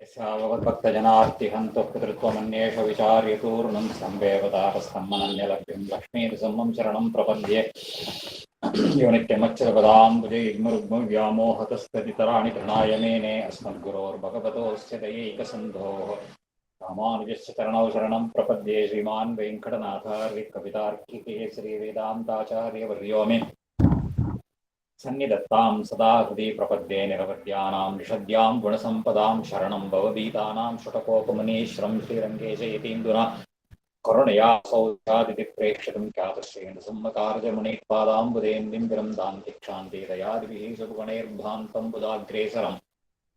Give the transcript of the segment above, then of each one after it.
यस्यावद्भक्तजनार्तिहन्तो पितृत्वमन्येष विचार्यतूर्णं सम्वेवतारस्तम्मनन्यलभ्यं लक्ष्मीर्सम्मं शरणं प्रपद्ये यो नित्यमच्युतपदाम्बुजयुग्मरुग्मव्यामोहतस्तदितराणि तृणाय मेने अस्मद्गुरोर्भगवतोऽस्य दयैकसिन्धोः रामानुजस्य चरणौ शरणं प्रपद्ये श्रीमान् वेङ्कटनाथार्य कवितार्किके श्रीवेदान्ताचार्यवर्यो मे सन्निधत्तां सदा हृदि प्रपद्ये निरवद्यानां निषद्यां गुणसम्पदां शरणं भवभीतानां षटकोपमुनीश्वरं श्रीरङ्गेशयतीन्दुना करुणया सौख्यादिति प्रेक्षितं ख्यातश्रेण सम्मकारजमुनिपादाम्बुदेन्दिं विरन्दान्तिक्षान्तिदयादिभिः सुगुणैर्भान्तं बुधाग्रेसरम्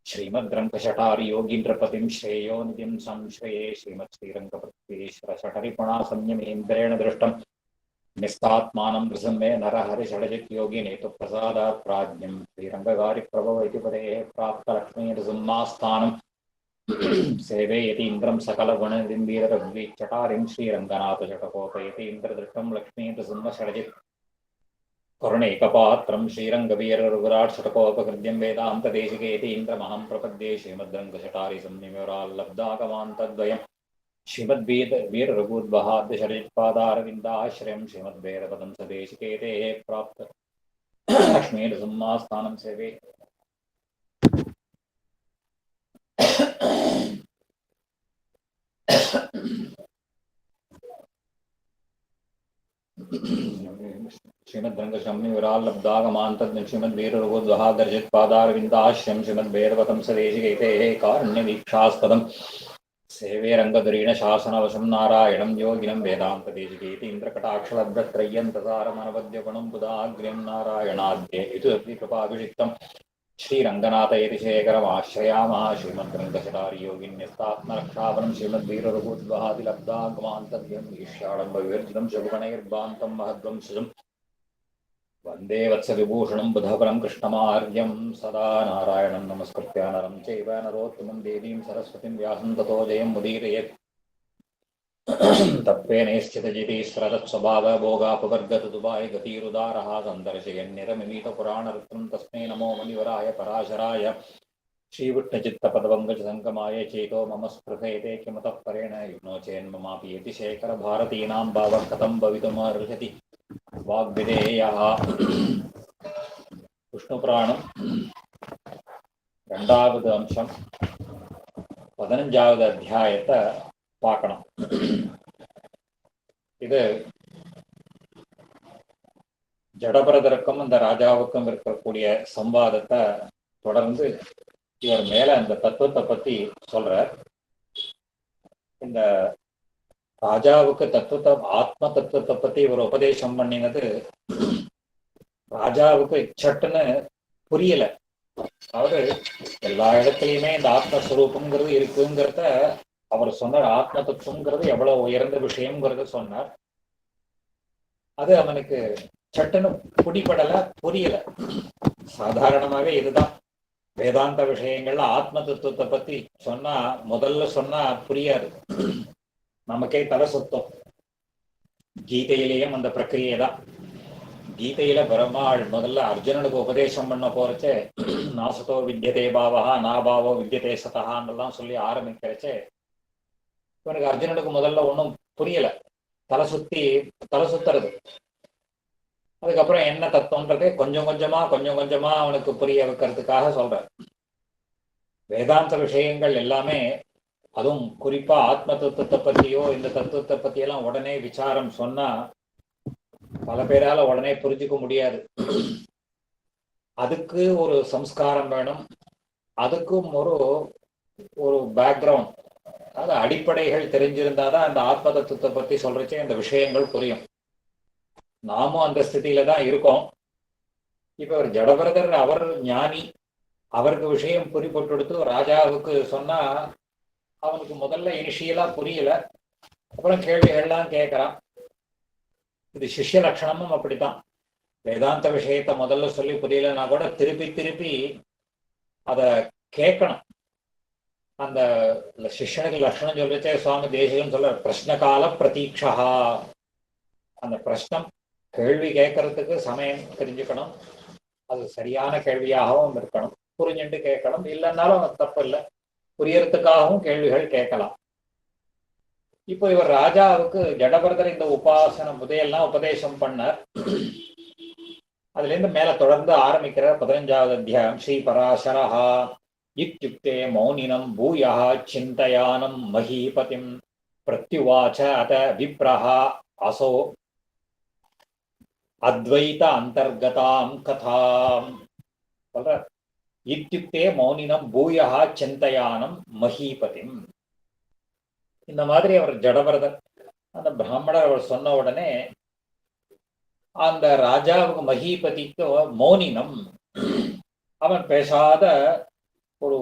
श्रीमद्रङ्गशठारियोगीन्द्रपतिं श्रेयो निधिं संश्रये श्रीमत्श्रीरङ्गपतीश्वरशठरिपुणा संयमेन्द्रेण दृष्टम् निस्तात्मानं प्रसम्मे नरहरिषडजित्योगी नेतुप्रसादात् प्राज्ञं श्रीरङ्गकारिप्रभव इति पदेः प्राप्तलक्ष्मीनृसिंहास्थानं सेवेयतीन्द्रं सकलगुणनिधिं वीररघुवीक्षटारिं श्रीरङ्गनाथषटकोपयतीन्द्रदृष्टं लक्ष्मीनृसिंहषडजित् करुणैकपात्रं श्रीरङ्गवीररघुराट् षटकोपकृत्यं वेदान्तदेशिकेतीन्द्रमहं प्रपद्ये श्रीमद्रङ्गशठारि संनिमेराल्लब्धागमान्तद्वयम् श्रीमद्वीर रघुद्वहाद्यशरित्पादारविन्दाश्रयं श्रीमद्वेदपदं सदेशिकेतेः प्राप्त लक्ष्मीनृसिंहास्थानं सेवे श्रीमद्रङ्गशम्निविराल्लब्धागमान्तद्वयं श्रीमद्वीर रघुद्वहाद्यशरित्पादारविन्दाश्रयं श्रीमद्वेदपदं सदेशिकेतेः कारुण्यवीक्षास्पदम् सेवे रंगधुरीण शासनवशं नारायणं योगिनं वेदान्तदेशिकेति इन्द्रकटाक्षलब्धत्रय्यन्तसारमनवद्यगुणं बुधाग्र्यं नारायणाद्ये इतुकृपाभिषिक्तं श्रीरङ्गनाथयति शेखरमाश्रयामः श्रीमद्रङ्गशठारियोगिन्यस्तात्मरक्षापनं श्रीमद्वीररघुद्वहादिलब्धागमान्तद्यं ईशाडम्बविवर्जितं शुभगणैर्भान्तं महद्वंसजम् वंदे वत्सविभूषणं बुधपरं कृष्णमार्यं सदा नारायणं नमस्कृत्य नरं चैव नरोत्तमं देवीं सरस्वतीं व्यासं ततो जयं मुदीरयेत् तत्त्वेनैश्चितजिति स्रतत्स्वभावभोगापवर्गतदुबाय गतिरुदारः सन्दर्शयन्निरमिमीतपुराणरत्नं तस्मै नमो मुनिवराय पराशराय श्रीविट्टचित्तपदपङ्कजसङ्गमाय चेतो मम स्पृहयते किमतः परेण युग्नो चेन्ममापि यतिशेखरभारतीनां भावः कथं भवितुमर्हति वाग्विधेयः விஷ்ணுபுராணம் ரெண்டாவது அம்சம் 15வது அத்தியாயத்தை பார்க்கணும். இது ஜடபரதருக்கும் அந்த ராஜாவுக்கும் இருக்கக்கூடிய சம்வாதத்தை தொடர்ந்து இவர் மேல அந்த தத்துவத்தை பத்தி சொல்றார். இந்த ராஜாவுக்கு தத்துவத்தை ஆத்ம தத்துவத்தை பத்தி இவர் உபதேசம் பண்ணினது ராஜாவுக்கு சட்டுன்னு புரியல. அவரு எல்லா இடத்துலயுமே இந்த ஆத்மஸ்வரூபம்ங்கிறது இருக்குங்கிறத அவர் சொன்னார். ஆத்ம தத்துவம்ங்கிறது எவ்வளவு உயர்ந்த விஷயம்ங்கிறத சொன்னார். அது அவனுக்கு சட்டுன்னு பிடிபடல, புரியல. சாதாரணமாவே இதுதான் வேதாந்த விஷயங்கள்ல ஆத்ம தத்துவத்தை பத்தி சொன்னா முதல்ல சொன்னா புரியாது, நமக்கே தலை சுத்தம். கீதையிலேயும் அந்த பிரக்கிரியை தான். கீதையில பிரம்மாள் முதல்ல அர்ஜுனனுக்கு உபதேசம் பண்ண போறச்சே நாசத்தோ வித்யதே பாவகா நாபாவோ வித்யதே சதகான்னெல்லாம் சொல்லி ஆரம்பிக்கிறச்சே இவனுக்கு அர்ஜுனனுக்கு முதல்ல ஒன்றும் புரியல, தலை சுத்துறது. அதுக்கப்புறம் என்ன தத்துவன்றதே கொஞ்சம் கொஞ்சமா அவனுக்கு புரிய வைக்கிறதுக்காக சொல்ற. வேதாந்த விஷயங்கள் எல்லாமே, அதுவும் குறிப்பா ஆத்ம தத்துவத்தை பத்தியோ இந்த தத்துவத்தை பத்தியெல்லாம் உடனே விசாரம் சொன்னா பல பேரால உடனே புரிஞ்சுக்க முடியாது. அதுக்கு ஒரு சம்ஸ்காரம் வேணும், அதுக்கும் ஒரு பேக்ரவுண்ட், அதாவது அடிப்படைகள் தெரிஞ்சிருந்தாதான் அந்த ஆத்ம தத்துவத்தை பத்தி சொல்றச்சே அந்த விஷயங்கள் புரியும். நாமும் அந்த ஸ்திதியில தான் இருக்கோம். இப்ப ஒரு ஜடபரதர், அவர் ஞானி, அவருக்கு விஷயம் புரிபட்டு ராஜாவுக்கு சொன்னா அவனுக்கு முதல்ல இனிஷியலா புரியல, அப்புறம் கேள்விகள்லாம் கேட்கறான். இது சிஷ்ய லட்சணமும் அப்படித்தான். வேதாந்த விஷயத்தை முதல்ல சொல்லி புரியலன்னா கூட திருப்பி அதை கேட்கணும். அந்த சிஷ்யனுக்கு லட்சணம் சொல்லிச்சே சுவாமி தேசிகன் சொல்ற பிரஷ்னகால பிரதீட்சா. அந்த பிரஷ்னம் கேள்வி கேட்கறதுக்கு சமயம் தெரிஞ்சுக்கணும், அது சரியான கேள்வியாகவும் இருக்கணும், புரிஞ்சுட்டு கேட்கணும். இல்லைன்னாலும் தப்பு இல்லை. புரியறதுக்காகவும் கேள்விகள் கேட்கலாம். இப்போ இவர் ராஜாவுக்கு ஜடபரதர் இந்த உபாசனம் புதையெல்லாம் உபதேசம் பண்ணார். அதுல இருந்து மேல தொடர்ந்து ஆரம்பிக்கிற 15வது அத்தியாயம். ஸ்ரீ பராசரஹா இத்யுக்தே மௌனினம் பூயா சிந்தயானம் மஹீபதிம் பிரத்யுவாச்ச அத விப்ரஹா அசோ அத்வைத அந்தர்கதாம் கதாம் சொல்ற. இத்யுக்தே மௌனினம் பூயா சிந்தயானம் மஹீபதிம். இந்த மாதிரி அவர் ஜடபரதர் அந்த பிராமணர் அவர் சொன்ன உடனே அந்த ராஜாவுக்கு மஹீபதிக்கு மௌனினம், அவன் பேசாத ஒரு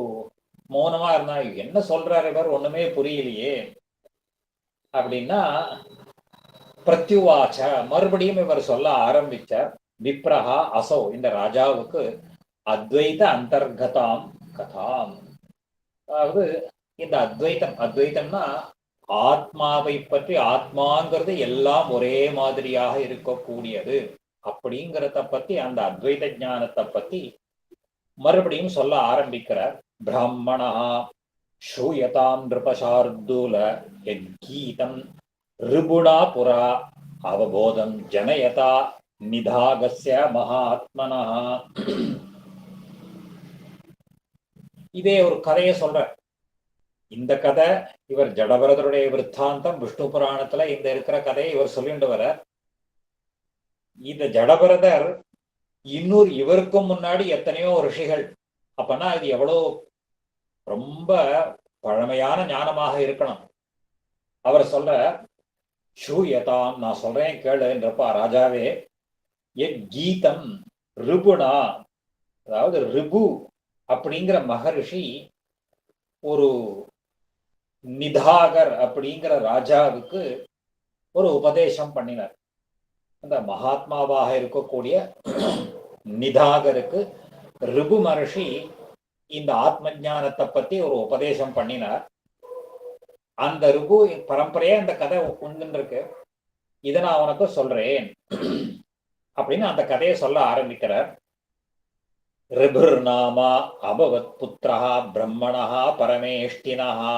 மௌனமா இருந்தான். என்ன சொல்றாரு இவர், ஒண்ணுமே புரியலையே அப்படின்னா பிரத்யுவாச்ச, மறுபடியும் இவர் சொல்ல ஆரம்பிச்சார். விப்ரஹா அசோ, இந்த ராஜாவுக்கு அத்வைத அந்தர்கதாம் கதாம், அதாவது இந்த அத்வைத்தம்னா ஆத்மாவை பற்றி, ஆத்மாங்கிறது எல்லாம் ஒரே மாதிரியாக இருக்கக்கூடியது அப்படிங்கிறத பத்தி, அந்த அத்வைத ஞானத்தை பத்தி மறுபடியும் சொல்ல ஆரம்பிக்கிறார். பிராமணா ஸ்ரூயதாம் நிருபசார்தூல யத்கீதம் ரிபுணா புரா அவபோதம் ஜனயதா நிதாகஸ்ய மகாத்மனா. இதே ஒரு கதையை சொல்ற. இந்த கதை இவர் ஜடபரதருடைய விற்த்தாந்தம் விஷ்ணு புராணத்துல இந்த இருக்கிற கதையை இவர் சொல்லிட்டு வர. இந்த ஜடபரதர் இன்னொரு இவருக்கும் முன்னாடி எத்தனையோ ரிஷிகள், அப்பனா இது எவ்வளோ ரொம்ப பழமையான ஞானமாக இருக்கணும். அவர் சொல்ற ஷூயதாம், நான் சொல்றேன் கேளுன்றப்பா ராஜாவே, கீதம் ரிபுனா, அதாவது ரிபு அப்படிங்கிற மகரிஷி ஒரு நிதாகர் அப்படிங்கிற ராஜாவுக்கு ஒரு உபதேசம் பண்ணினார். அந்த மகாத்மாவாக இருக்கக்கூடிய நிதாகருக்கு ரிபு மகர்ஷி இந்த ஆத்ம ஞானத்தை பத்தி ஒரு உபதேசம் பண்ணினார். அந்த ரிபு பரம்பரையா இந்த கதை ஒன்று இருக்கு, இதை நான் உனக்கு சொல்றேன் அப்படின்னு அந்த கதையை சொல்ல ஆரம்பிக்கிறார். ரிபுர் நாமா அபவத் புத்திரஹா பிரம்மணஹா பரமேஷ்டினஹா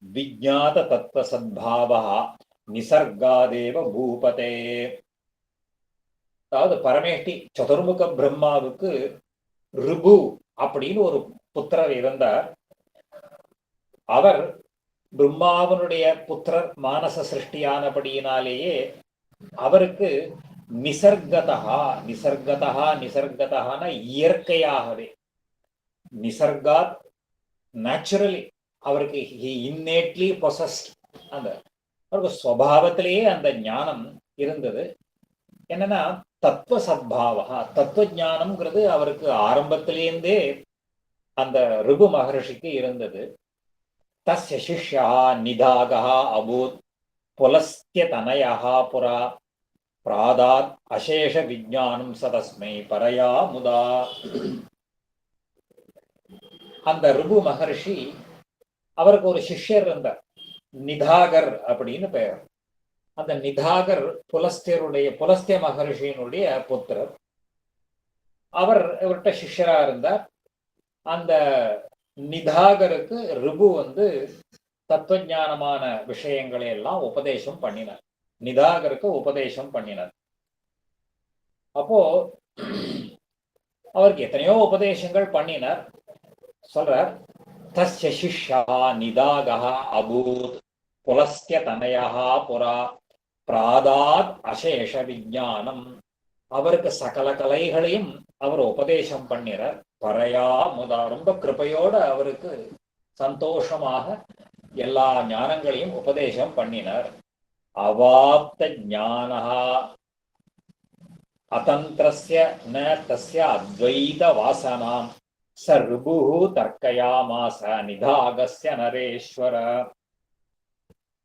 விஜ்ஞாத தத்துவ சத்பாவா நிசர்காதேவ பூபதே. அதாவது பரமேஷ்டி சதுர்முக பிரம்மாவுக்கு ரிபு அப்படின்னு ஒரு புத்திரர் இருந்தார். அவர் பிரம்மாவனுடைய புத்திரர் மானச சிருஷ்டியானபடியினாலேயே அவருக்கு நிசர்கதா இயற்கையாகவே, நிசர்காத் நேச்சுரலி அவருக்கு இன்னேட்லி பொசஸ்ட், அந்த அவருக்கு சுவாவத்திலேயே அந்த ஞானம் இருந்தது. என்னன்னா தத்துவ சத்பாவா, தத்துவ ஞானம்ங்கிறது அவருக்கு ஆரம்பத்திலேருந்தே அந்த ரிபு மகர்ஷிக்கு இருந்தது. தஸ்ய சிஷ்யா நிதாகா அபூத் புலஸ்திய தனயா புரா பிராதாத் அசேஷ விஜானம் சதஸ்மை பரையா முதா. அந்த ரிபு மகர்ஷி அவருக்கு ஒரு சிஷ்யர் இருந்தார், நிதாகர் அப்படின்னு பெயர். அந்த நிதாகர் புலஸ்திய மகர்ஷியினுடைய புத்திரர். அவர் இவர்கிட்ட சிஷ்யரா இருந்தார். அந்த நிதாகருக்கு ரிபு தத்துவஞானமான விஷயங்களை எல்லாம் உபதேசம் பண்ணினார். நிதாகருக்கு உபதேசம் பண்ணினார். அப்போ அவருக்கு எத்தனையோ உபதேசங்கள் பண்ணினார். சொல்றார், தஸ்ய சிஷ்யா நிதாகா அபூத் புலஸ்திய தனயா புரா பிராதாத் அசேஷ விஜானம். அவருக்கு சகல கலைகளையும் அவர் உபதேசம் பண்ணினார். பரையா முதா, ரொம்ப கிருபையோட அவருக்கு சந்தோஷமாக எல்லா ஞானங்களையும் உபதேசம் பண்ணினார். அவாப்த ஞானஹா அதந்திரஸ்ய ந தஸ்ய அத்வைத வாசனாம் ச ரிபுஹு தர்க்கயாமாச நிதாகஸ்ய நரேஸ்வர.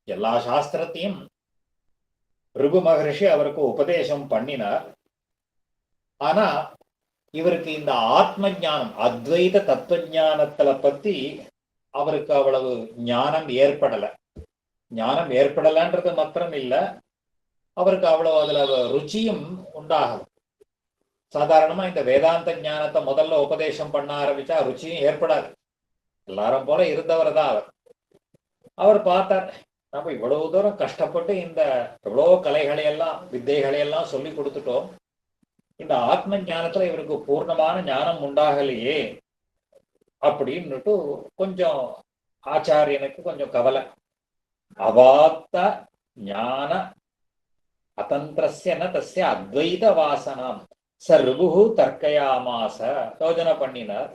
எல்லா சாஸ்திரத்தையும் ரிபு மகரிஷி அவருக்கு உபதேசம் பண்ணினார். ஆனா இவருக்கு இந்த ஆத்ம ஞானம், அத்வைத தத்துவ ஞானத்துல பத்தி அவருக்கு அவ்வளவு ஞானம் ஏற்படல. ஞானம் ஏற்படலன்றது மாத்திரம் இல்ல, அவருக்கு அவ்வளவு அதுல ருச்சியும் உண்டாகல. சாதாரணமா இந்த வேதாந்த ஞானத்தை முதல்ல உபதேசம் பண்ண ஆரம்பிச்சா ருச்சியும் ஏற்படாது. எல்லாரும் போல இருந்தவர் தான் அவர். அவர் பார்த்தார், நம்ம இவ்வளவு தூரம் கஷ்டப்பட்டு இந்த எவ்வளவு கலைகளை எல்லாம் வித்தைகளை எல்லாம் சொல்லி கொடுத்துட்டோம், இந்த ஆத்ம ஞானத்துல இவருக்கு பூர்ணமான ஞானம் உண்டாகலையே அப்படின்னுட்டு கொஞ்சம் ஆச்சாரியனுக்கு கொஞ்சம் கவலை. அவாத்த ஞான அத்தந்திரஸ்ய ந தஸ்ய அத்வைத வாசனம் ச ரிபுஹு தர்க்கயாமாச. யோஜனை பண்ணினார்.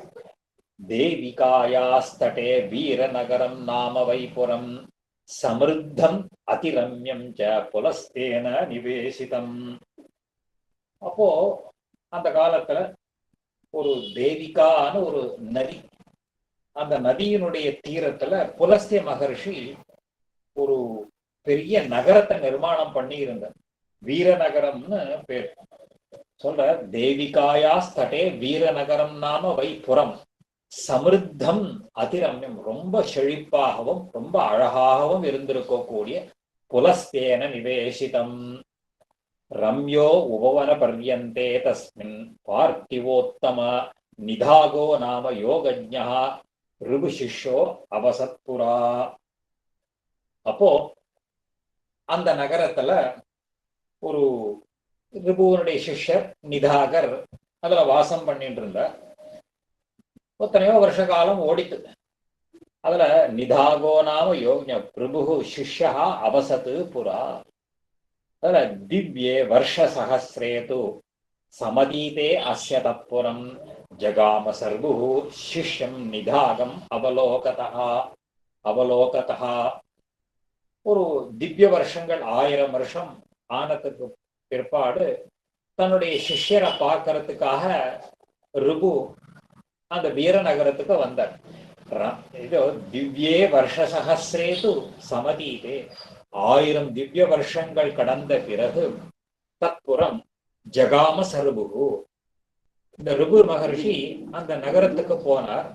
தேவிகாயாஸ்தடே வீரநகரம் நாம வைபுரம் சமிருத்தம் அதிரம்யம் ச புலஸ்தேன நிவேசிதம். அப்போ அந்த காலத்துல ஒரு தேவிகான்னு ஒரு நதி, அந்த நதியினுடைய தீரத்துல புலஸ்திய மகர்ஷி ஒரு பெரிய நகரத்தை நிர்மாணம் பண்ணி இருந்தார். வீரநகரம்னு பேர் சொல்ற. தேவிகாயாஸ்தடே வீரநகரம் நாம வைபுரம் சமிருத்தம் அதிரம்யம், ரொம்ப செழிப்பாகவும் ரொம்ப அழகாகவும் இருந்திருக்கக்கூடிய புலஸ்தேன நிவேசிதம். ரம்யோ உபவன பர்யந்தே தஸ்மின் பார்த்திவோத்தம நிதாகோ நாம யோகஜ்ஞா ரிபு சிஷ்யோ அவசத்புரா. அப்போ அந்த நகரத்துல ஒரு ரிபுவனுடைய சிஷ்யர் நிதாகர் அதுல வாசம் பண்ணிட்டு இருந்தார். எத்தனையோ வருஷ காலம் ஓடித்து. அதுல நிதாகோ நாம யோக்ஞ பிரபு சிஷ்யா அவசத்து புரா. அதுல திவ்யே வருஷ சகசிரேது சமதீதே அஸ்ய தத்புரம் ஜகாம சர்பு சிஷ்யம் நிதாகம் அவலோகதா. ஒரு திவ்ய வருஷங்கள் 1000 வருஷம் ஆனதுக்கு பிற்பாடு தன்னுடைய சிஷ்யரை பார்க்கறதுக்காக ரிபு அந்த வீரநகரத்துக்கு வந்தார். இது திவ்யே வருஷ சகசிரேது சமதீதே, 1000 திவ்ய வருஷங்கள் கடந்த பிறகு தத்புரம் ஜகாம சர்பு, இந்த ரிபு மகர்ஷி அந்த நகரத்துக்கு போனார்.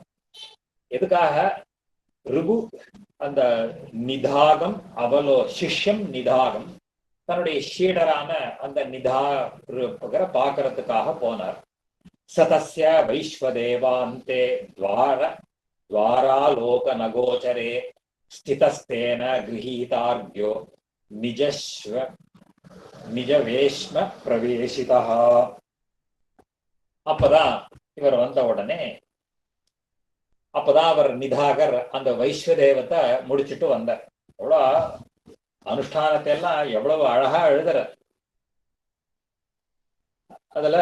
எதுக்காக? ரிபு அந்த நிதாகம் சிஷ்யம் நிதாகம் தன்னுடைய ஷீடரான அந்த நிதாகரை பார்க்கறதுக்காக போனார். சதஸ்ய வைஸ்வதேவாந்தே துவாராலோக நகோச்சரே ஸ்திதஸ்தேன கிரஹீதார்க்யோ நிஜவேஷ்ம பிரவேசிதா. அப்பதான் இவர் வந்த உடனே, அப்பதான் அவர் நிதாகர் அந்த வைஸ்வதேவத்தை முடிச்சுட்டு வந்தார். எவ்வளோ அனுஷ்டானத்தை எல்லாம் எவ்வளவு அழகா எழுதுற. அதுல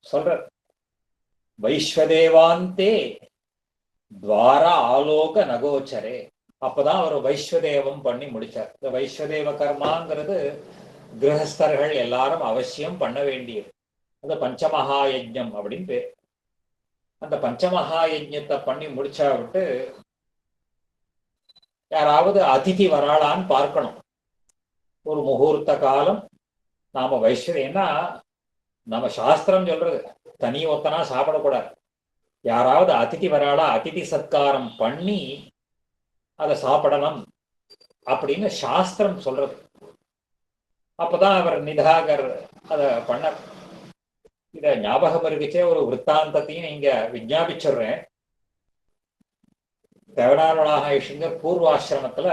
சொல்ற வைஸ்வதேவாந்தே துவார ஆலோக நகோச்சரே. அப்பதான் அவர் வைஸ்வதேவம் பண்ணி முடிச்சார். இந்த வைஸ்வதேவ கர்மாங்கிறது கிரகஸ்தர்கள் எல்லாரும் அவசியம் பண்ண வேண்டியது. அது பஞ்சமகா யஜ்ஞம் அப்படின்னு பேர். அந்த பஞ்சமகா யஜ்ஞத்தை பண்ணி முடிச்சா விட்டு யாராவது அதிதி வராளான்னு பார்க்கணும். ஒரு முகூர்த்த காலம் நாம ஏன்னா நம்ம சாஸ்திரம் சொல்றது தனி ஒத்தனா சாப்பிடக்கூடாது. யாராவது அதிதி வராளா, அதிதி சத்காரம் பண்ணி அதை சாப்பிடணும் அப்படின்னு சாஸ்திரம் சொல்றது. அப்பதான் அவர் நிதாகர் அதை பண்ண. இத ஞாபகம் இருக்குச்சே ஒரு விற்த்தாந்தத்தையும் இங்க விஞ்ஞாபிச்சிடுறேன். தேவனாருளாக ஐஷங்கர் பூர்வாசிரமத்துல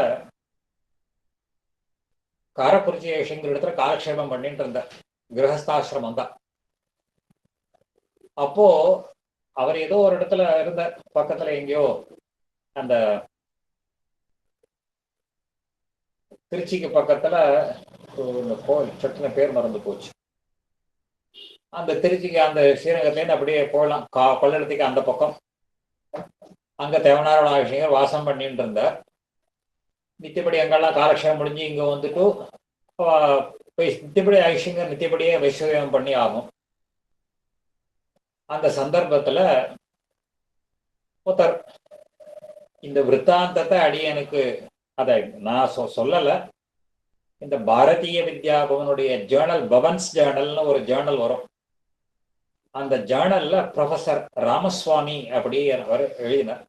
காரக்குறிச்சி ஐஷங்கர் இடத்துல காலக்ஷேபம் பண்ணிட்டு இருந்த கிரகஸ்தாசிரமம் தான். அப்போ அவர் ஏதோ ஒரு இடத்துல இருந்த பக்கத்துல எங்கேயோ அந்த திருச்சிக்கு பக்கத்துல கோயில் சட்டுன பேர் மறந்து போச்சு. அந்த திருச்சிக்கு அந்த ஸ்ரீரங்கத்திலேருந்து அப்படியே போகலாம் கொள்ளடத்துக்கு அந்த பக்கம். அங்க தேவனாரோட ஆசிரியர் வாசம் பண்ணிட்டு இருந்தார். நித்தியப்படி அங்கெல்லாம் காலக்ஷேபம் முடிஞ்சு இங்க வந்துட்டு நித்தியப்படி ஐஷங்கர் நித்தியப்படியே வைஸ்வதேவம் பண்ணி ஆகும். அந்த சந்தர்ப்பத்துல ஒருத்தர் இந்த விற்த்தாந்தத்தை அடியனுக்கு அதை நான் சொல்லல. இந்த பாரதிய வித்யா பவனுடைய ஜேர்னல் பவன்ஸ் ஜேர்னல்னு ஒரு ஜேர்னல் வரும். அந்த ஜேர்னல்ல ப்ரொஃபசர் ராமசுவாமி அப்படி அவர் எழுதினார்.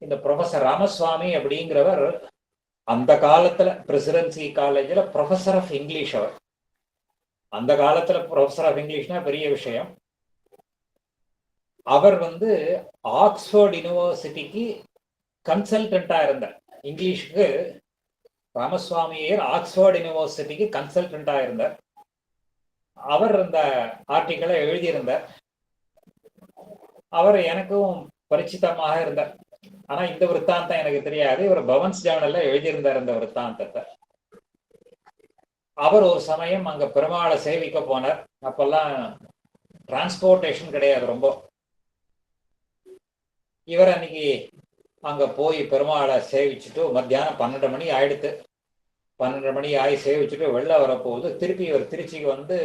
இந்த ப்ரொஃபசர் ராமசுவாமி அப்படிங்கிறவர் அந்த காலத்துல பிரசிடென்சி காலேஜ்ல ப்ரொஃபசர் ஆஃப் இங்கிலீஷ். அவர் அந்த காலத்துல ப்ரொஃபசர் ஆஃப் இங்கிலீஷ்னா பெரிய விஷயம். அவர் ஆக்ஸ்போர்ட் யூனிவர்சிட்டிக்கு கன்சல்டண்டா இருந்தார். இங்கிலீஷுக்கு ராமசுவாமியர் ஆக்ஸ்போர்ட் யூனிவர்சிட்டிக்கு கன்சல்டண்டா இருந்தார். அவர் இந்த ஆர்டிக்கிளை எழுதியிருந்தார். அவர் எனக்கும் பரிச்சிதமாக இருந்தார். ஆனா இந்த விற்த்தாந்தம் எனக்கு தெரியாது. இவர் பவன்ஸ் ஜேர்னல்ல எழுதியிருந்தார் இந்த விற்த்தாந்தத்தை. அவர் ஒரு சமயம் அங்க பெருமாளை சேவிக்க போனார். அப்பெல்லாம் டிரான்ஸ்போர்டேஷன் கிடையாது ரொம்ப. இவர் அன்னைக்கு அங்க போய் பெருமாளை சேவிச்சுட்டு மத்தியானம் 12 மணி ஆயிடுத்து. 12 மணி ஆகி சேவிச்சுட்டு வெளில வரப்போகுது. திருப்பி இவர் திருச்சிக்கு வந்து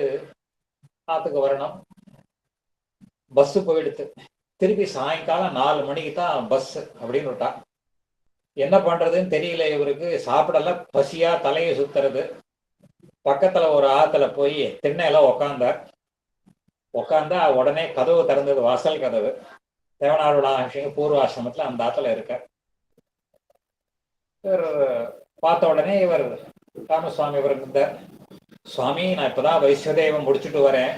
ஆத்துக்கு வரணும். பஸ்ஸு போயிடுத்து. திருப்பி சாயங்காலம் 4 மணிக்கு தான் பஸ் அப்படின்னு விட்டா. என்ன பண்றதுன்னு தெரியல இவருக்கு. சாப்பிடல, பசியா தலையை சுத்துறது. பக்கத்துல ஒரு ஆத்துல போய் திண்ணையில உக்காந்தா உடனே கதவு திறந்தது, வாசல் கதவு. தேவனாருடைய பூர்வாசிரமத்துல அந்த ஆத்துல இருக்க. இவர் பார்த்த உடனே இவர் ராமசுவாமி இவர் இருந்தார். சுவாமி, நான் இப்பதான் வைஸ்வதேவம் முடிச்சுட்டு வரேன்,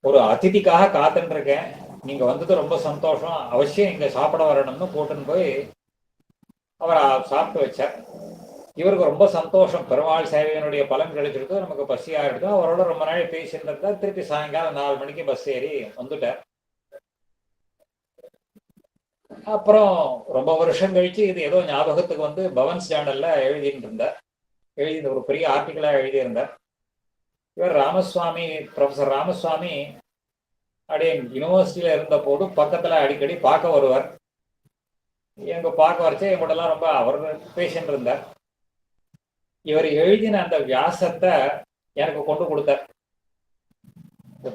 ஒரு அதிதிக்காக காத்துட்டு இருக்கேன், நீங்க வந்தது ரொம்ப சந்தோஷம், அவசியம் இங்க சாப்பிட வரணும்னு கூட்டுன்னு போய் அவர் சாப்பிட்டு வச்சார். இவருக்கு ரொம்ப சந்தோஷம், பெருமாள் சேவையினுடைய பலன் கிடைச்சிருக்கு, நமக்கு பசியா எடுத்தோம். அவரோட ரொம்ப நாள் பேசிட்டு இருந்தா. திருப்பி சாயங்காலம் 4 மணிக்கு பஸ் ஏறி வந்துட்டார். அப்புறம் ரொம்ப வருஷம் கழிச்சு இது ஏதோ ஞாபகத்துக்கு வந்து பவன்ஸ் ஜேர்னல்ல எழுதிட்டு இருந்தார். ஒரு பெரிய ஆர்டிக்கிளா எழுதியிருந்தார். இவர் ராமசுவாமி, ப்ரொஃபசர் ராமசுவாமி அப்படியே யூனிவர்சிட்டியில இருந்த போது பக்கத்துல அடிக்கடி பார்க்க வருவார். எங்க பார்க்க வரைச்சே எங்கூடலாம் ரொம்ப அவர் பேசிட்டு இருந்தார். இவர் எழுதின அந்த வியாசத்தை எனக்கு கொண்டு கொடுத்தார்.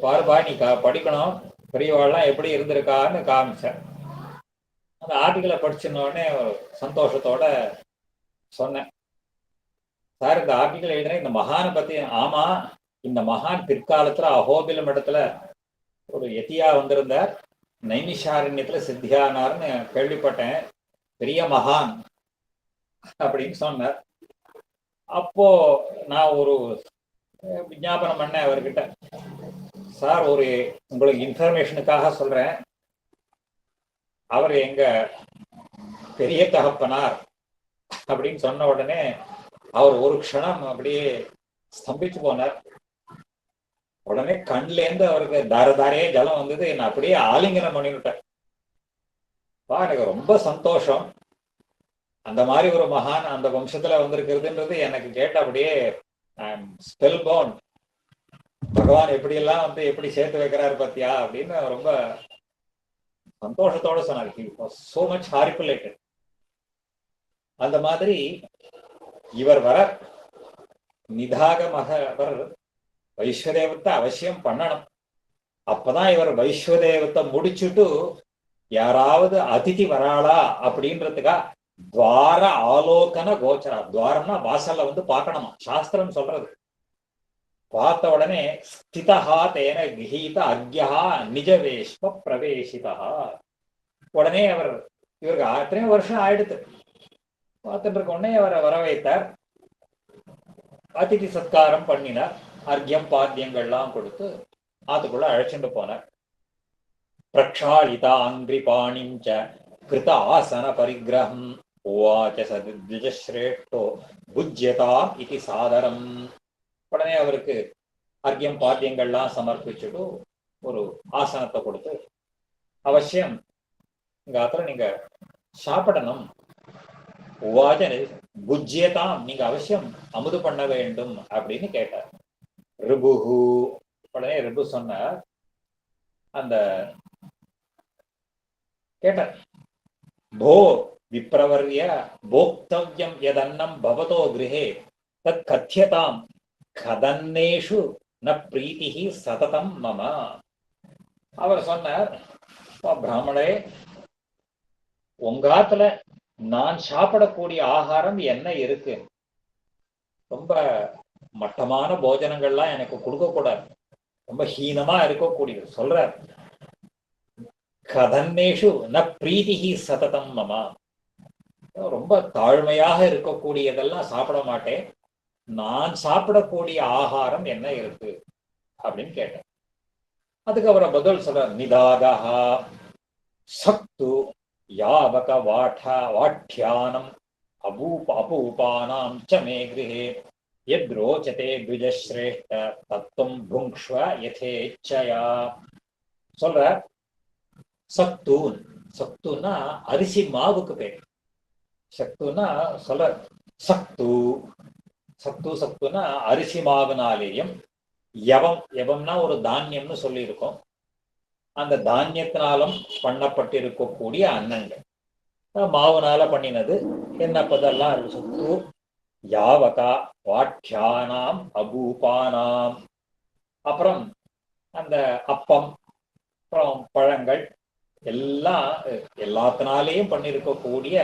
பாருபா, நீ படிக்கணும், பெரியவாள்லாம் எப்படி இருந்திருக்கான்னு காமிச்சார். அந்த ஆர்டிக்கலை படிச்சிருந்தோடனே சந்தோஷத்தோட சொன்னேன், சார் இந்த ஆர்டிக்கல் எழுதின இந்த மகானை பத்தி. ஆமா, இந்த மகான் பிற்காலத்துல அஹோபிலம் இடத்துல ஒரு யதியா வந்திருந்தார், நைமிஷாரண்யத்துல சித்தியானார்னு கேள்விப்பட்டேன், பெரிய மகான் அப்படின்னு சொன்னார். அப்போ நான் ஒரு விஞ்ஞாபனம் பண்ணேன் அவர்கிட்ட, சார் ஒரு உங்களுக்கு இன்ஃபர்மேஷனுக்காக சொல்றேன், அவர் எங்க பெரிய தகப்பனார் அப்படின்னு சொன்ன உடனே அவர் ஒரு க்ஷணம் அப்படியே ஸ்தம்பிச்சு போனார். உடனே கண்லேருந்து அவருக்கு தாரதாரையே ஜலம் வந்தது. என்ன அப்படியே ஆலிங்கனம் பண்ணிவிட்டார். எனக்கு ரொம்ப சந்தோஷம், அந்த மாதிரி ஒரு மகான் அந்த வம்சத்துல வந்திருக்கிறதுன்றது எனக்கு கேட்ட அப்படியே ஸ்பெல் பவுண்ட். பகவான் எப்படி எல்லாம் வந்து எப்படி சேர்த்து வைக்கிறாரு பத்தியா அப்படின்னு ரொம்ப சந்தோஷத்தோட சொன்னார். He was so much horrified. அந்த மாதிரி இவர் வர நிதாகமாக அவர் வைஸ்வதேவத்தை அவசியம் பண்ணணும். அப்பதான் இவர் வைஸ்வதேவத்தை முடிச்சுட்டு யாராவது அதிதி வராளா அப்படின்றதுக்கா துவார ஆலோகன கோச்சரா, துவாரம்னா வாசல்ல வந்து பார்க்கணுமா, சாஸ்திரம் சொல்றது. பார்த்த உடனே ஸ்திதஹா தேன கிஹீத அக்யா நிஜவேஷ்ப பிரவேசிதா. உடனே இவருக்கு அத்தனை வருஷம் ஆயிடுத்து. பார்த்துட்டு இருக்க உடனே அவரை வர வைத்தார், அதிதி சத்காரம் பண்ணினார், அர்க்கியம் பாத்தியங்கள்லாம் கொடுத்து ஆத்துக்குள்ள அழைச்சிட்டு போனார். பிரக்ஷாளிதா அங்கிரி பாணிஞ்ச கிருத ஆசன பரிகிரகம் உவாச்ச சத்விஜஸ்ரேஷ்டோ புஜ்யதாம் இதி சாதரம். உடனே அவருக்கு அர்க்கியம் பாத்தியங்கள்லாம் சமர்ப்பிச்சுட்டு ஒரு ஆசனத்தை கொடுத்து, அவசியம் இங்க ஆத்துல நீங்க சாப்பிடணும், உவாச்ச புஜ்யதாம், நீங்க அவசியம் அமுது பண்ண வேண்டும் அப்படின்னு கேட்டார். ரிபுஹு, உடனே ரிபு சொன்னார், அந்த கேட்டார், போ விப்ரவர்ய போக்தவ்யம் யதன்னம் பவதோ கிருஹே தத் கத்யதாம் கதன்னேஷு ந பிரீதிஹி சததம் மம. அவர் சொன்னார், பிராமணே, உங்காத்துல நான் சாப்பிடக்கூடிய ஆகாரம் என்ன இருக்கு, ரொம்ப மட்டமான போஜனங்கள்லாம் எனக்கு கொடுக்க கூடாது, ரொம்ப ஹீனமா இருக்கக்கூடியது சொல்றார். கதன்னேஷு ந பிரீதிஹி சததம் மம, ரொம்ப தாழ்மையாக இருக்கக்கூடியதெல்லாம் சாப்பிட மாட்டேன், நான் சாப்பிடக்கூடிய ஆகாரம் என்ன இருக்கு அப்படின்னு கேட்டேன். அதுக்கு அவரை பதில் சொல்ற, நிதாகா சக்து யாவக வாட்யானம் அபூபானாம் ச மே கிருஹே யத்ரோச்சதே த்விஜஸ்ரேஷ்ட தத்துவம் புங்க்ஷ்வ யதேச்சயா. சொல்ற சக்தூன், சக்துன்னா அரிசி மாவுக்கு பேர். சக்துன்னா சொல்ற சக்து, சக்துனா அரிசி மாவுனாலேயும், யவம், யவம்னா ஒரு தானியம்னு சொல்லி இருக்கோம், அந்த தானியத்தினாலும் பண்ணப்பட்டிருக்கக்கூடிய அன்னங்கள், மாவுனால பண்ணினது என்னப்பதெல்லாம் சத்து. யாவகா வாட்யானாம் அபூபானாம், அப்புறம் அந்த அப்பம், அப்புறம் பழங்கள் எல்லாம் எல்லாத்தினாலேயும் பண்ணியிருக்கக்கூடிய,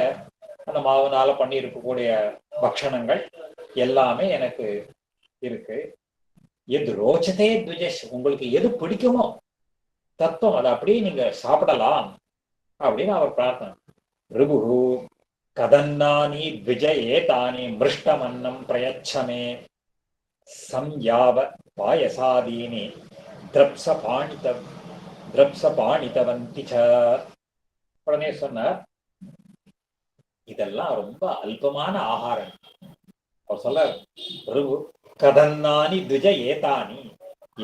அந்த மாவுனால பண்ணியிருக்கக்கூடிய பக்ஷணங்கள் எல்லாமே எனக்கு இருக்கு. எது ரோச்சதே த்விஜஸ், உங்களுக்கு எது பிடிக்குமோ தத்துவம் அதை அப்படியே நீங்க சாப்பிடலாம் அப்படின்னு அவர் பிரார்த்தனை. ரிபுஹு கதன்னானி த்விஜயே தானி மிருஷ்டமன்னம் பிரயச்சமே சம்யாவ பாயசாதீனி திரப்ச பாணிதவந்தி ச. உடனே சொன்னார், இதெல்லாம் ரொம்ப அல்பமான ஆகாரம். அவர் சொல்ல, ரிபு கதன்னானி த்விஜ ஏதானி,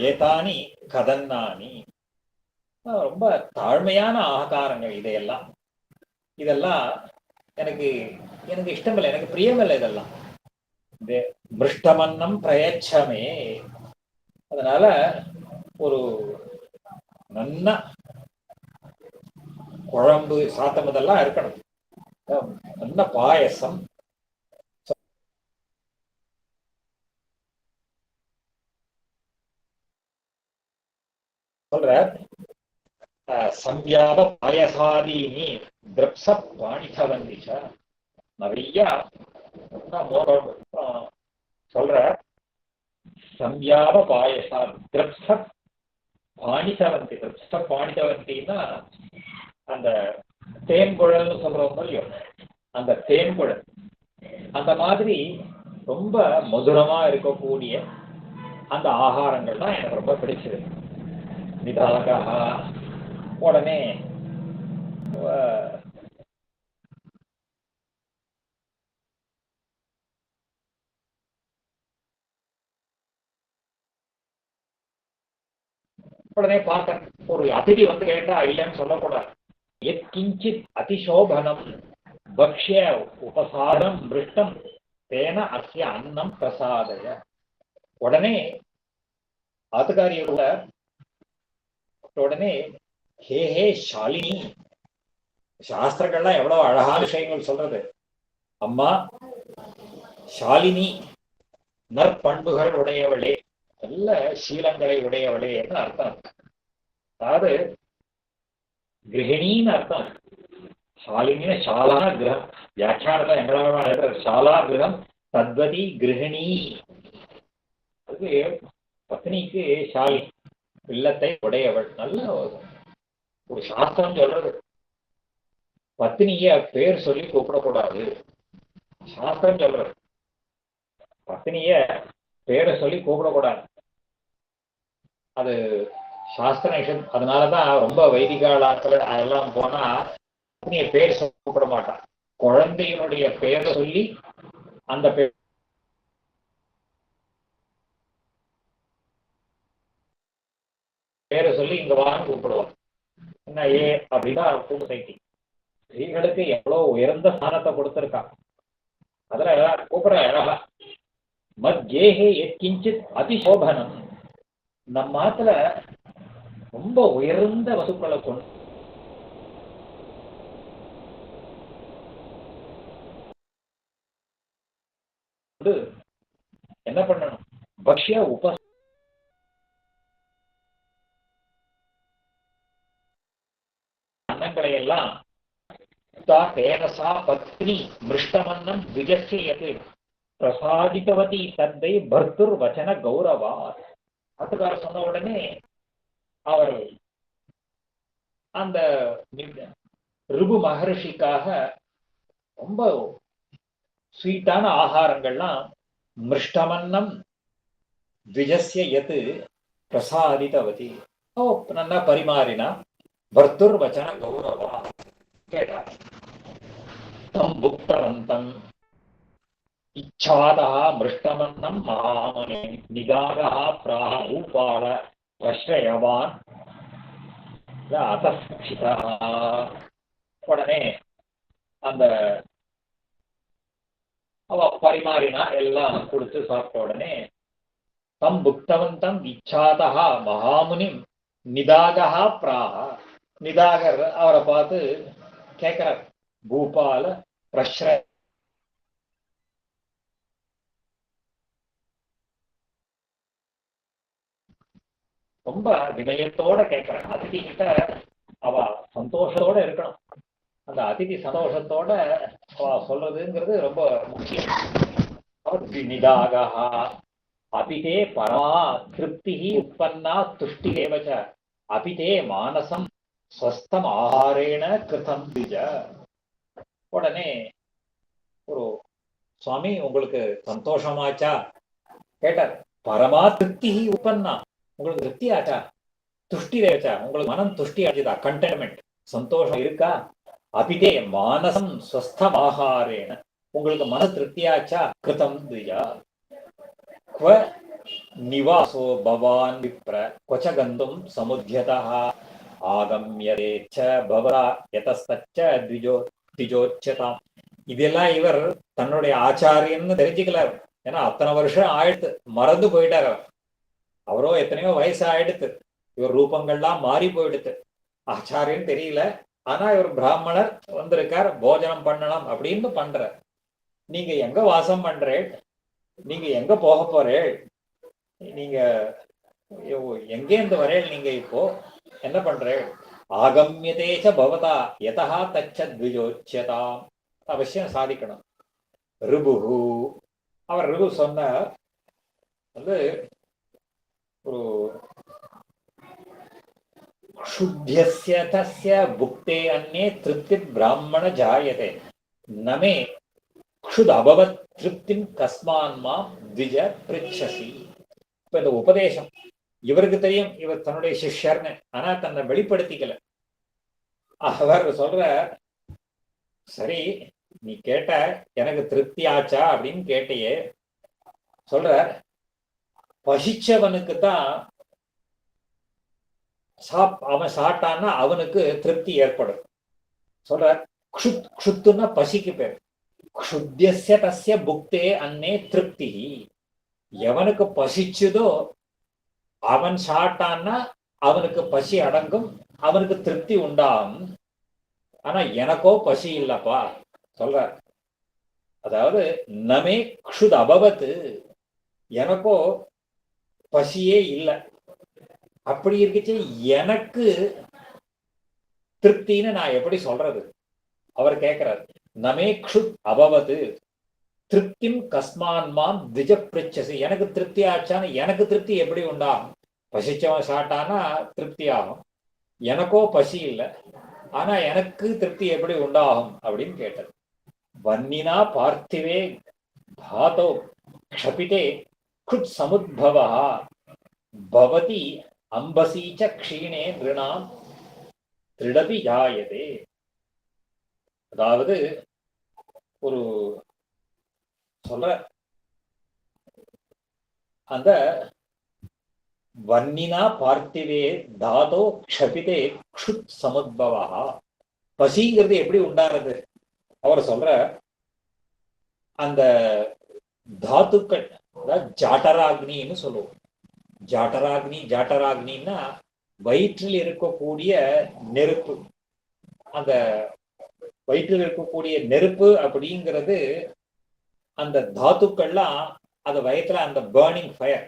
ஏதானி கதன்னானி, ரொம்ப தாழ்மையான ஆகாரங்கள் இதையெல்லாம், இதெல்லாம் எனக்கு எனக்கு இஷ்டமில்லை, எனக்கு பிரியமில்லை இதெல்லாம். மிருஷ்டமன்னம் பிரயச்சமே, அதனால ஒரு நல்ல குழம்பு சாத்தம் இதெல்லாம் இருக்கணும், நல்ல பாயசம். சொல்ற சம்யாத பாயசாதீனி திரப்ச பாணிதவந்திச்ச, நிறைய சொல்ற சம்யாத பாயசா திரப்ச பாணிதவந்தி. திரப்ச பாணிதவந்தின்னா அந்த தேன்குழல்னு சொல்றோம் இல்லையோ, அந்த தேன்குழல் அந்த மாதிரி ரொம்ப மதுரமா இருக்கக்கூடிய அந்த ஆகாரங்கள் தான் எனக்கு ரொம்ப பிடிச்சது. நிதாகா, உடனே உடனே பார்க்க ஒரு அதிதி வந்து கேட்டா இல்லைன்னு சொல்லக்கூடாது. எத்கிஞ்சித் அதிசோபனம் பக்ஷ்ய உபசாரம் மிருஷ்டம் தேன அஸ்ய அன்னம் பிரசாதய. உடனே ஆத்துக்காரியோட உடனே ஹே ஹே ஷாலினி, சாஸ்திரங்கள்லாம் எவ்வளவு அழகான விஷயங்கள் சொல்றது. அம்மா ஷாலினி, நற்பண்புகள் உடையவளே, நல்ல சீலங்களை உடையவளே என்று அர்த்தம். அதாவது கிரகிணின்னு அர்த்தம். ஷாலினின்னு ஷாலா கிரகம், வியாக்கியானத்துல எங்களோட ஷாலா கிரகம் தத்வதி கிரகிணி. அதுக்கு பத்னிக்கு ஷாலி, இல்லத்தை உடையவள். நல்ல ஒரு சாஸ்திரம் சொல்றது, பத்னிய பேர் சொல்லி கூப்பிடக்கூடாது. சாஸ்திரம் சொல்றது பத்னிய பேரை சொல்லி கூப்பிடக்கூடாது, அது சாஸ்திர நிஷம். அதனாலதான் ரொம்ப வைதிகாலாக்கள் அதெல்லாம் போனா பத்னிய பேர் சொல்லி கூப்பிட மாட்டான். குழந்தையினுடைய பெயரை சொல்லி அந்த பேரை சொல்லி இங்க வான்னு கூப்பிடுவான். என்ன ஏ அப்படின்னா கூப்பிட்டு ஸ்திரீகளுக்கு எவ்வளவு உயர்ந்த ஸ்தானத்தை கொடுத்திருக்கான். அதுல கூப்பிட அழகா மத்யேஹே எத்கிஞ்சித் அதிசோபனம், நம்ம மாத்துல ரொம்ப உயர்ந்த வசுக்களை கொண்டு என்ன பண்ணணும், பக்ஷ்ய உப அன்னங்களை எல்லாம் தேனசா பத்னி மிருஷ்டமன்னம் விஜஸ்யது பிரசாதித்தவதி தந்தை பர்துர் வச்சன கௌரவா. ஆத்துக்கார சொன்ன உடனே அவர் அந்த ரிபு மகர்ஷிக்காக ரொம்ப ஸ்வீட்டான ஆகாரங்கள்லாம் மிருஷ்டமன்னம் விஜஸ்ய எது பிரசாதித்தவதி நல்லா பரிமாறினா. பர்துர் வச்சன கௌரவா, கேட்டார். தம் புக்தவந்தம் இச்சாதா மிருஷ்டமன்னம் மகாமனே நிகாரா பிராஹ ஊபால பிரஷ்ரயவான் அதஸ்திதா. உடனே அந்த அவ பரிமாறினா, எல்லாம் கொடுத்து சாப்பிட்ட உடனே தம் புக்தவந்தம் இச்சாதா மகாமுனிம் நிதாகா பிராஹ. நிதாகர் அவரை பார்த்து கேட்கிறார், பூபால பிரஷ்ர ரொம்ப வினயத்தோட கேட்கிறார். அதிதி கிட்ட அவ சந்தோஷத்தோட இருக்கணும். அந்த அதிதி சந்தோஷத்தோட அவ சொல்றதுங்கிறது ரொம்ப முக்கியம். நிதாகா அபிதே பரமா திருப்தி உற்பன்னா துஷ்டி ஏவச்ச அபிதே மானசம் ஸ்வஸ்தம் ஆகாரேண கிருதம் திஜ. உடனே ஒரு சுவாமி, உங்களுக்கு சந்தோஷமாச்சா கேட்டார். பரமா திருப்தி உற்பன்னா, உங்களுக்கு திருப்தி ஆச்சா? துஷ்டி ரேச்சா, உங்களுக்கு மனம் துஷ்டி அடைஞ்சதா? கண்டென்மெண்ட், சந்தோஷம் இருக்கா? அபிதே மானசம் ஸ்வஸ்தம் ஆகாரேன, உங்களுக்கு மன திருப்தியாச்சா? கிருதம் திஜா. क्व निवासो भवान् विप्र क्वच गन्तुं समुद्यतः आगम्यते च भवता यतस्तच्च द्विजोच्यताम्. இதெல்லாம் இவர் தன்னுடைய ஆச்சாரியன்னு தெரிஞ்சுக்கலார். ஏன்னா அத்தனை வருஷம் ஆயிடுத்து, மறந்து போயிட்டார். அவரோ எத்தனையோ வயசு ஆயிடுத்து, இவர் ரூபங்கள்லாம் மாறி போயிடுத்து. ஆச்சாரியன்னு தெரியல, ஆனா இவர் பிராமணர் வந்திருக்கார், போஜனம் பண்ணலாம் அப்படின்னு பண்ற. நீங்க எங்க வாசம் பண்றேன், நீங்க எங்க போக போறேள், நீங்க எங்கேந்து வரேள், நீங்க இப்போ என்ன பண்றேள்? ஆகம்யதேச்ச பவதா யதா தச்ச த்விஜோச்யதா. அவசியம் சாதிக்கணும். ரிபுஹு, அவர் ரிபு சொன்ன வந்து ஒரு க்ஷுத்யஸ்ய தஸ்ய புக்தே அன்யே திருப்தி பிராமண ஜாயதே நமே க்ஷுத் அபவத் திருப்திம் கஸ்மான்மா த்விஜ பிரிச்சசி. இப்ப இந்த உபதேசம் இவருக்கு தெரியும், இவர் தன்னுடைய சிஷ்யர்னு, ஆனா தன்னை வெளிப்படுத்திக்கல. அவர் சொல்ற, சரி நீ கேட்ட எனக்கு திருப்தி ஆச்சா அப்படின்னு கேட்டையே, சொல்ற பசிச்சவனுக்கு தான் அவன் சாப்பிட்டான்னா அவனுக்கு திருப்தி ஏற்படும். சொல்ற க்ஷுத்துன்னா பசிக்கு பேர். க்ஷுத்யஸ்ய தஸ்ய புக்தே அன்னே திருப்தி. எவனுக்கு பசிச்சுதோ அவன் சாப்பிட்டான்னா அவனுக்கு பசி அடங்கும், அவனுக்கு திருப்தி உண்டாகும். ஆனா எனக்கோ பசி இல்லப்பா சொல்ற. அதாவது நமே க்ஷுத் அபவத்து, எனக்கோ பசியே இல்லை. அப்படி இருக்குச்சு எனக்கு திருப்தின்னு நான் எப்படி சொல்றது? அவர் கேட்கிறார், நமே க்ஷுத் அபவது திருப்திம் கஸ்மான்மாம் திஜ பிரிச்சசி. எனக்கு திருப்தி ஆச்சான்னு, எனக்கு திருப்தி எப்படி உண்டாகும்? பசிச்சவன் சாட்டானா திருப்தி ஆகும், எனக்கோ பசி இல்லை, ஆனா எனக்கு திருப்தி எப்படி உண்டாகும் அப்படின்னு கேட்டது. வன்னினா பார்த்திவே தாதோ க்ஷபிதே க்ஷுத் சமுத்பவா பவதி அம்பசீச்ச க்ஷீணே நிருணாம் திருடபி ஜாயதே. அதாவது ஒரு சொல்ற அந்த வன்னினா பார்த்திவே தாதோ க்ஷபிதே க்ஷுத் சமுத்பவா, பசிங்கிறது எப்படி உண்டாறது? அவர் சொல்ற அந்த தாத்துக்கள், ஜாட்டராக்னின்னு சொல்லுவோம். ஜாட்டராக்னின்னா வயிற்றில் இருக்கக்கூடிய நெருப்பு. அந்த வயிற்றில் இருக்கக்கூடிய நெருப்பு அப்படிங்கிறது அந்த தாத்துக்கள்லாம் அந்த வயிற்றுல அந்த பேர்னிங் ஃபயர்,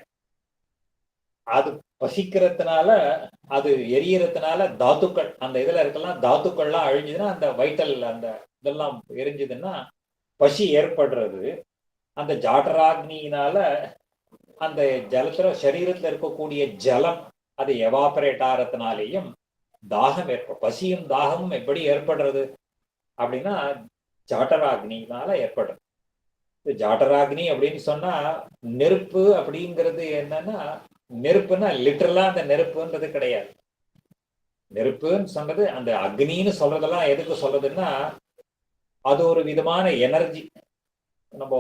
அது பசிக்கிறதுனால, அது எரியறதுனால தாத்துக்கள் அந்த இதுல இருக்கலாம், தாத்துக்கள்லாம் அழிஞ்சதுன்னா அந்த வைட்டல் அந்த இதெல்லாம் எரிஞ்சதுன்னா பசி ஏற்படுறது. அந்த ஜாட்டராக்னியினால அந்த ஜலத்துல சரீரத்துல இருக்கக்கூடிய ஜலம் அது எவாபரேட் ஆகிறதுனாலேயும் தாகம் ஏற்படும். பசியும் தாகமும் எப்படி ஏற்படுறது அப்படின்னா ஜாட்டராக்னினால ஏற்படுறது. ஜாட்டராக்னி அப்படின்னு சொன்னா நெருப்பு அப்படிங்கிறது என்னன்னா, நெருப்புன்னா லிட்டரலா அந்த நெருப்புன்றது கிடையாது. நெருப்புன்னு சொன்னது அந்த அக்னின்னு சொல்றதெல்லாம் எதுக்கு சொல்றதுன்னா அது ஒரு விதமான எனர்ஜி. நம்ம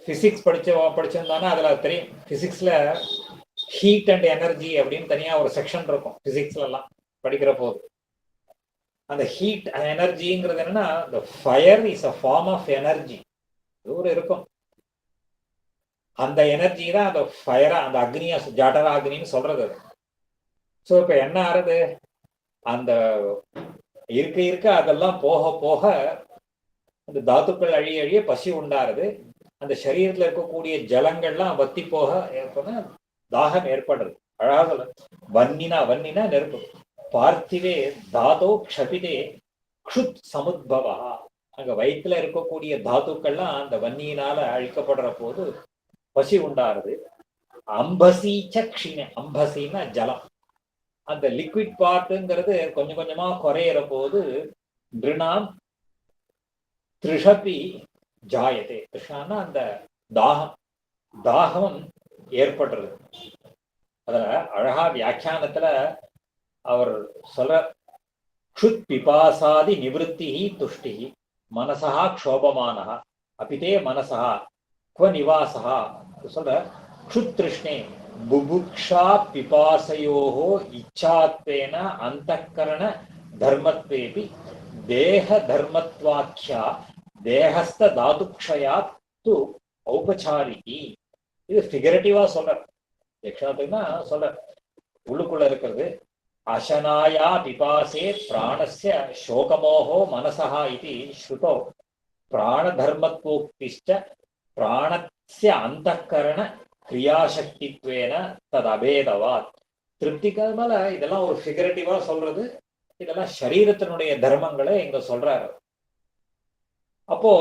பிசிக்ஸ் படிச்சிருந்தோம்னா அதுல தெரியும். பிசிக்ஸ்ல ஹீட் அண்ட் எனர்ஜி அப்படின்னு தனியா ஒரு செக்ஷன் இருக்கும் பிசிக்ஸ்ல எல்லாம் படிக்கிற போது. அந்த ஹீட் எனர்ஜிங்கிறது என்னன்னா the fire is a form of energy. ஒரு இருக்கும் அந்த எனர்ஜி தான் அந்த ஃபயரா அந்த அக்னியா ஜாட்டரா அக்னின்னு சொல்றது. ஸோ இப்ப என்ன ஆறுது, அந்த இருக்க இருக்க அதெல்லாம் போக போக அந்த தாத்துக்கள் அழிய அழிய பசி உண்டாருது. அந்த சரீரத்துல இருக்கக்கூடிய ஜலங்கள்லாம் வத்தி போக தாகம் ஏற்படுறது. அழகாக வன்னினா வன்னினா நெருப்பு. பார்த்திவே தாதோ க்ஷபிதே க்ஷுத் சமுத்பவா. அங்க வயிற்றுல இருக்கக்கூடிய தாத்துக்கள்லாம் அந்த வன்னியினால அழிக்கப்படுற போது பசி உண்டாருது. அம்பசீச்ச க்ஷீண, அம்பசின்னா ஜலம். அந்த லிக்விட் பார்ட்டுங்கிறது கொஞ்சம் கொஞ்சமா குறையிற போது திருணாம் திரிஷபி ஜாயதே. கிருஷ்ணான்னா அந்த தாகம் ஏற்படுறது. அதுல அழகா வியாக்கியானத்துல அவர் சொல்ற க்ஷுத் பிபாசாதி நிவத்தி துஷ்டி மனசா க்ஷோபமானஹ அபிதே மனசா குவ நிவாசா. சொல்ற க்ஷுத் திருஷ்ணே புபுக்ஷா பிபாசயோஹோ இச்சாத்வேன அந்தக்கரண தர்மத்வேபி தேக தர்மத்வாக்கியா தேகஸ்த தாதுக்ஷயாத் து ஔபசாரிகி. இது ஃபிகரேட்டிவா சொல்ற. எக்ஷாத்துக்குன்னா சொல்ற உள்ளுக்குள்ள இருக்கிறது. அசனாயா பிபாசே பிராணஸ்ய சோகமோகோ மனசா இது ஸ்ருதோ பிராணதர்மத்வோக்திஷ்ட பிராணஸ்ய அந்தக்கரண கிரியாசக்தித்வேன தது அபேதவாத். திருப்திக்கு மேல இதெல்லாம் ஒரு ஃபிகரேட்டிவா சொல்றது. இதெல்லாம் சரீரத்தினுடைய தர்மங்களை இங்க சொல்றாரு. அப்போ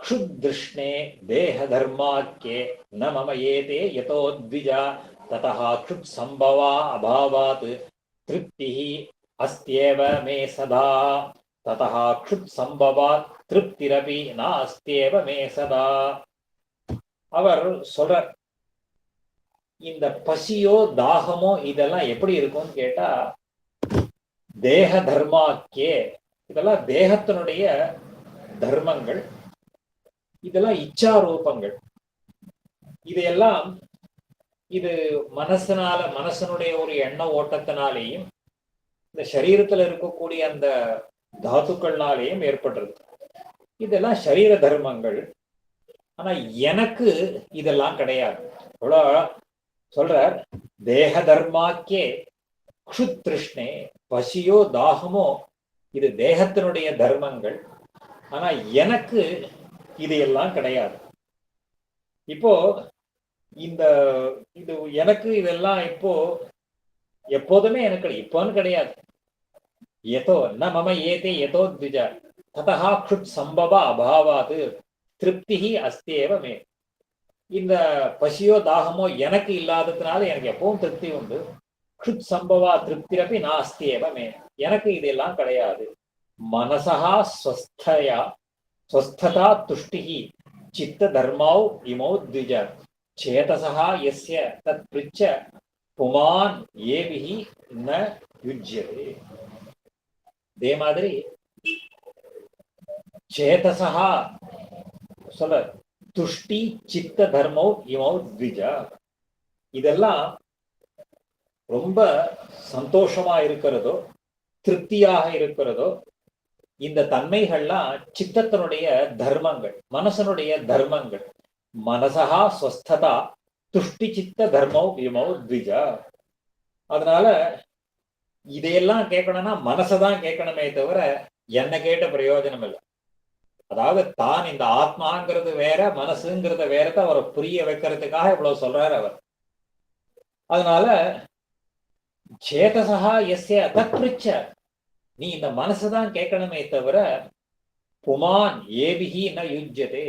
க்ஷுத்ருஷ்ணே தேக தர்மாக்கே ந மம ஏதே யதோ த்விஜா ததஹ க்ஷுத் சம்பவா அபாவாத் திருப்திஹி அஸ்த்யேவ மே சதா ததஹ க்ஷுத் சம்பவாத் திருப்திரபி ந அஸ்த்யேவ மே சதா. அவர் சொல்ற இந்த பசியோ தாகமோ இதெல்லாம் எப்படி இருக்கும்னு கேட்டா தேக தர்மாக்கே, இதெல்லாம் தேகத்தினுடைய தர்மங்கள், இதெல்லாம் இச்சா ரூபங்கள். இதையெல்லாம் இது மனசனுடைய ஒரு எண்ண ஓட்டத்தினாலேயும் இந்த சரீரத்துல இருக்கக்கூடிய அந்த தாத்துக்கள்னாலேயும் ஏற்படுறது. இதெல்லாம் சரீர தர்மங்கள். ஆனா எனக்கு இதெல்லாம் கிடையாது. சொல்ற தேக தர்மாக்கே க்ஷுத் திருஷ்ணே, பசியோ தாகமோ இது தேகத்தினுடைய தர்மங்கள். ஆனா எனக்கு இதையெல்லாம் கிடையாது. இப்போ இது எனக்கு இதெல்லாம் இப்போ எப்போதுமே எனக்கு இப்போன்னு கிடையாது. எதோ ந மம ஏதே எதோ த்விஜா ததஹ க்ஷுத் சம்பவ அபாவாது திருப்திஹி அஸ்தியேவ மே. இந்த பசியோ தாகமோ எனக்கு இல்லாததுனால எனக்கு எப்பவும் திருப்தி உண்டு. க்ஷுத் சம்பவா திருப்திரபி நாஸ்தியேவ மே, எனக்கு இதெல்லாம் கிடையாது. மனசா ஸ்வஸ்ததா துஷ்டிஹி சித்த தர்மௌ இமௌ த்விஜ சேதசா யஸ்ய தத் பிருச்ச புமான் ஏபிஹி ந யுஜ்யதே. இதே மாதிரி சேதசா சொல்ல துஷ்டி சித்த தர்மோ இமௌ த்விஜ, இதெல்லாம் ரொம்ப சந்தோஷமா இருக்கிறதோ திருப்தியாக இருக்கிறதோ இந்த தன்மைகள்லாம் சித்தத்தினுடைய தர்மங்கள், மனசனுடைய தர்மங்கள். மனசா ஸ்வஸ்ததா துஷ்டி சித்த தர்மோ இமௌ த்விஜா. அதனால இதையெல்லாம் கேட்கணும்னா மனசைதான் கேட்கணுமே தவிர என்ன கேட்ட பிரயோஜனம் இல்லை. அதாவது தான் இந்த ஆத்மாங்கிறது வேற மனசுங்கிறத வேறதான் அவரை புரிய வைக்கிறதுக்காக இவ்வளவு சொல்றாரு அவர். அதனால சேதசா எஸ்ய தத்பிருச்ச, நீ இந்த மனசுதான் கேட்கணுமே தவிர புமான் ஏபிஹி ந யுஜ்யதே,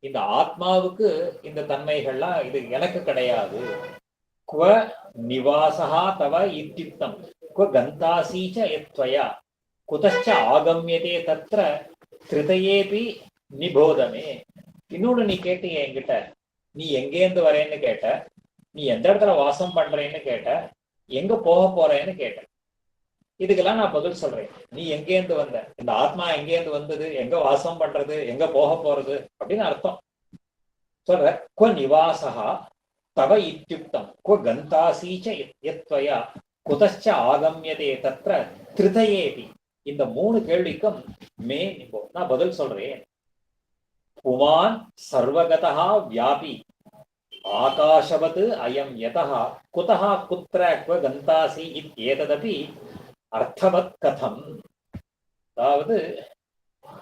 இந்த ஆத்மாவுக்கு இந்த தன்மைகள்லாம் இது எனக்கு கிடையாது. குவ நிவாசா தவ இத்தியுக்தம் குவ கந்தாசீச்ச யத்வயா குதச்ச ஆகம்யதே தத்ர கிருதயேபி நிபோதமே. இன்னொன்னு நீ கேட்டீங்க என்கிட்ட, நீ எங்கேருந்து வரேன்னு கேட்ட, நீ எந்த இடத்துல வாசம் பண்றேன்னு கேட்ட, எங்க போக போறேன்னு கேட்ட. இதுக்கெல்லாம் நான் பதில் சொல்றேன். நீ எங்கேருந்து வந்த, இந்த ஆத்மா எங்கேருந்து வந்தது, எங்க வாசம் பண்றது, எங்க போக போறது அப்படின்னு அர்த்தம் சொல்ற. கொ நிவாசகா தவ இத்யுக்தம் கொ கந்தாசீச்ச யத்வயா குதச்ச ஆகம்யதே தத்ர திருதயேபி. இந்த 3 கேள்விக்கும் நான் பதில் சொல்றேன். புமான் சர்வகதா வியாபி ஆகாஷவத் அயம் யதஹ குதஹ குத்ர க்வ கந்தாசி இத்யேததபி அர்த்தவத் கதம். அதாவது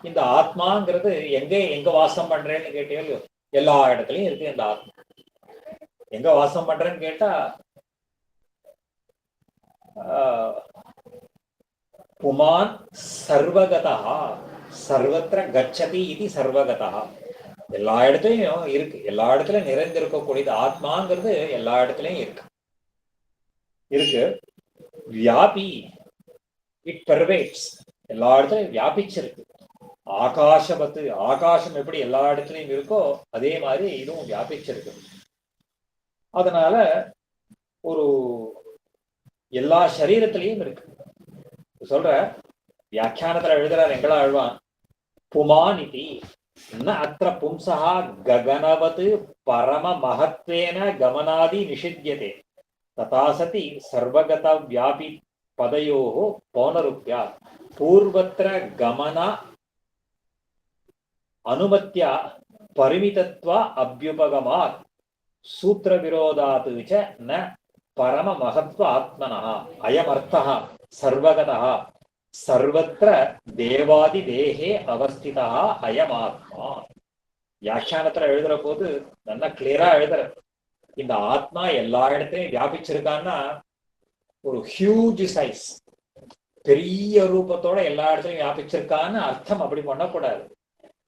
இந்த ஆத்மாங்கிறது எங்க வாசம் பண்றேன்னு கேட்டீங்களோ, எல்லா இடத்துலயும் இருக்கு இந்த ஆத்மா. எங்க வாசம் பண்றேன்னு கேட்டா புமான் சர்வகதா சர்வத்திர கச்சதி இது சர்வகதா. எல்லா இடத்துலயும் இருக்கு, எல்லா இடத்துலயும் நிறைந்திருக்கக்கூடியது ஆத்மாங்கிறது எல்லா இடத்துலயும் இருக்கு. வியாபி, இட் பெர்வேட்ஸ், எல்லா இடத்துலயும் வியாபிச்சிருக்கு. ஆகாஷவத்து, ஆகாசம் எப்படி எல்லா இடத்துலயும் இருக்கோ அதே மாதிரி இதுவும் வியாபிச்சிருக்கு. அதனால ஒரு எல்லா சரீரத்திலையும் இருக்கு. சொல்ற வியாக்கியானத்துல எழுதுறார் எங்களா அழுவான். புமானிதி ந அத்திர பும்சா ககனவது பரம மகத்வேன கமனாதி நிஷித்யதே ததா சதி சர்வகத வியாபி பதயோஹோ பௌனருப்யா பூர்வத்திர கமன அனுமத்யா பரிமிதத்வ அபியுபகமாத் சூத்திர விரோதாத் ச ந பரம மகத்வ ஆத்மனः அயமர்த்தः சர்வகதः சர்வத்திர தேவாதி தேகே அவஸ்திதா அயமாத்மா. வியாக்கியானத்துல எழுதுற போது நல்லா கிளியரா எழுதுற. இந்த ஆத்மா எல்லா இடத்துலயும் வியாபிச்சிருக்கான்னா ஒரு ஹியூஜ் சைஸ், பெரிய ரூபத்தோட எல்லா இடத்துலயும் வியாபிச்சிருக்கான்னு அர்த்தம். அப்படி பண்ணக்கூடாது.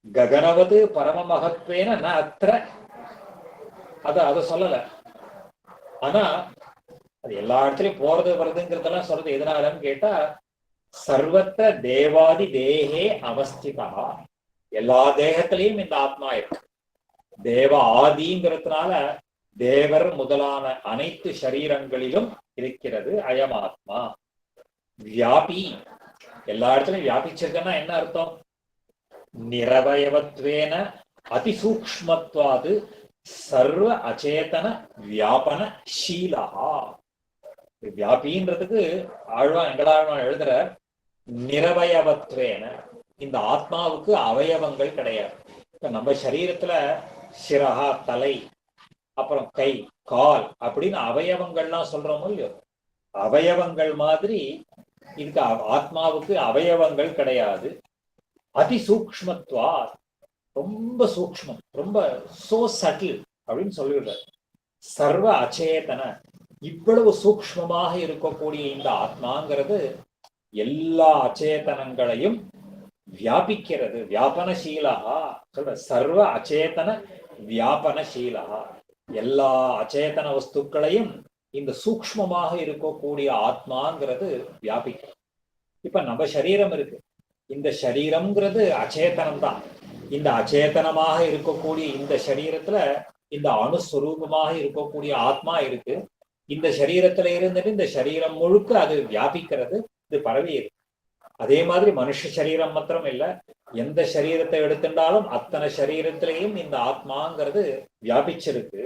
ககனவது பரம மகத்வேன ந அத்திர, அத சொல்லல. ஆனா அது எல்லா இடத்துலயும் போறது வருதுங்கிறதெல்லாம் சொல்றது எதனாலன்னு கேட்டா சர்வத்த தேவாதி தேகே அவஸ்திதா, எல்லா தேகத்திலையும் இந்த ஆத்மா இருக்கு. தேவ ஆதிங்கிறதுனால தேவர் முதலான அனைத்து சரீரங்களிலும் இருக்கிறது அயமாத்மா. வியாபி, எல்லா இடத்துலயும் வியாபிச்சிருக்குன்னா என்ன அர்த்தம்? நிரவயவத்வேன அதிசூக்ஷ்மத்வாது சர்வ அச்சேதன வியாபன ஷீலா. வியாபின்றதுக்கு ஆழ்வான் எங்களாழ்வான் எழுதுற நிரவயவத்வேன, இந்த ஆத்மாவுக்கு அவயவங்கள் கிடையாது. இப்ப நம்ம சரீரத்துல சிரஹா தலை, அப்புறம் கை கால் அப்படின்னு அவயவங்கள்லாம் சொல்றோமோ இல்லையோ, அவயவங்கள் மாதிரி இதுக்கு ஆத்மாவுக்கு அவயவங்கள் கிடையாது. அதிசூக்ஷ்மத்வா, ரொம்ப சூக்ஷ்மம், ரொம்ப சோ சட்டில் அப்படின்னு சொல்லிடுறார். சர்வ அச்சேதன, இவ்வளவு சூக்ஷ்மமாக இருக்கக்கூடிய இந்த ஆத்மாங்கிறது எல்லா அச்சேதனங்களையும் வியாபிக்கிறது. வியாபனசீலா சொல்ற, சர்வ அச்சேதன வியாபனசீலா, எல்லா அச்சேதன வஸ்துக்களையும் இந்த சூக்ஷ்மமாக இருக்கக்கூடிய ஆத்மாங்கிறது வியாபிக்கிறது. இப்ப நம்ம சரீரம் இருக்கு, இந்த சரீரம்ங்கிறது அச்சேதனம் தான். இந்த அச்சேதனமாக இருக்கக்கூடிய இந்த சரீரத்துல இந்த அணுஸ்வரூபமாக இருக்கக்கூடிய ஆத்மா இருக்கு. இந்த சரீரத்துல இருந்துட்டு இந்த சரீரம் முழுக்க அது வியாபிக்கிறது, இது பரவி இருக்கு. அதே மாதிரி மனுஷ சரீரம் மாத்திரம் இல்ல, எந்த சரீரத்தை எடுத்துட்டாலும் அத்தனை சரீரத்திலையும் இந்த ஆத்மாங்கிறது வியாபிச்சிருக்கு.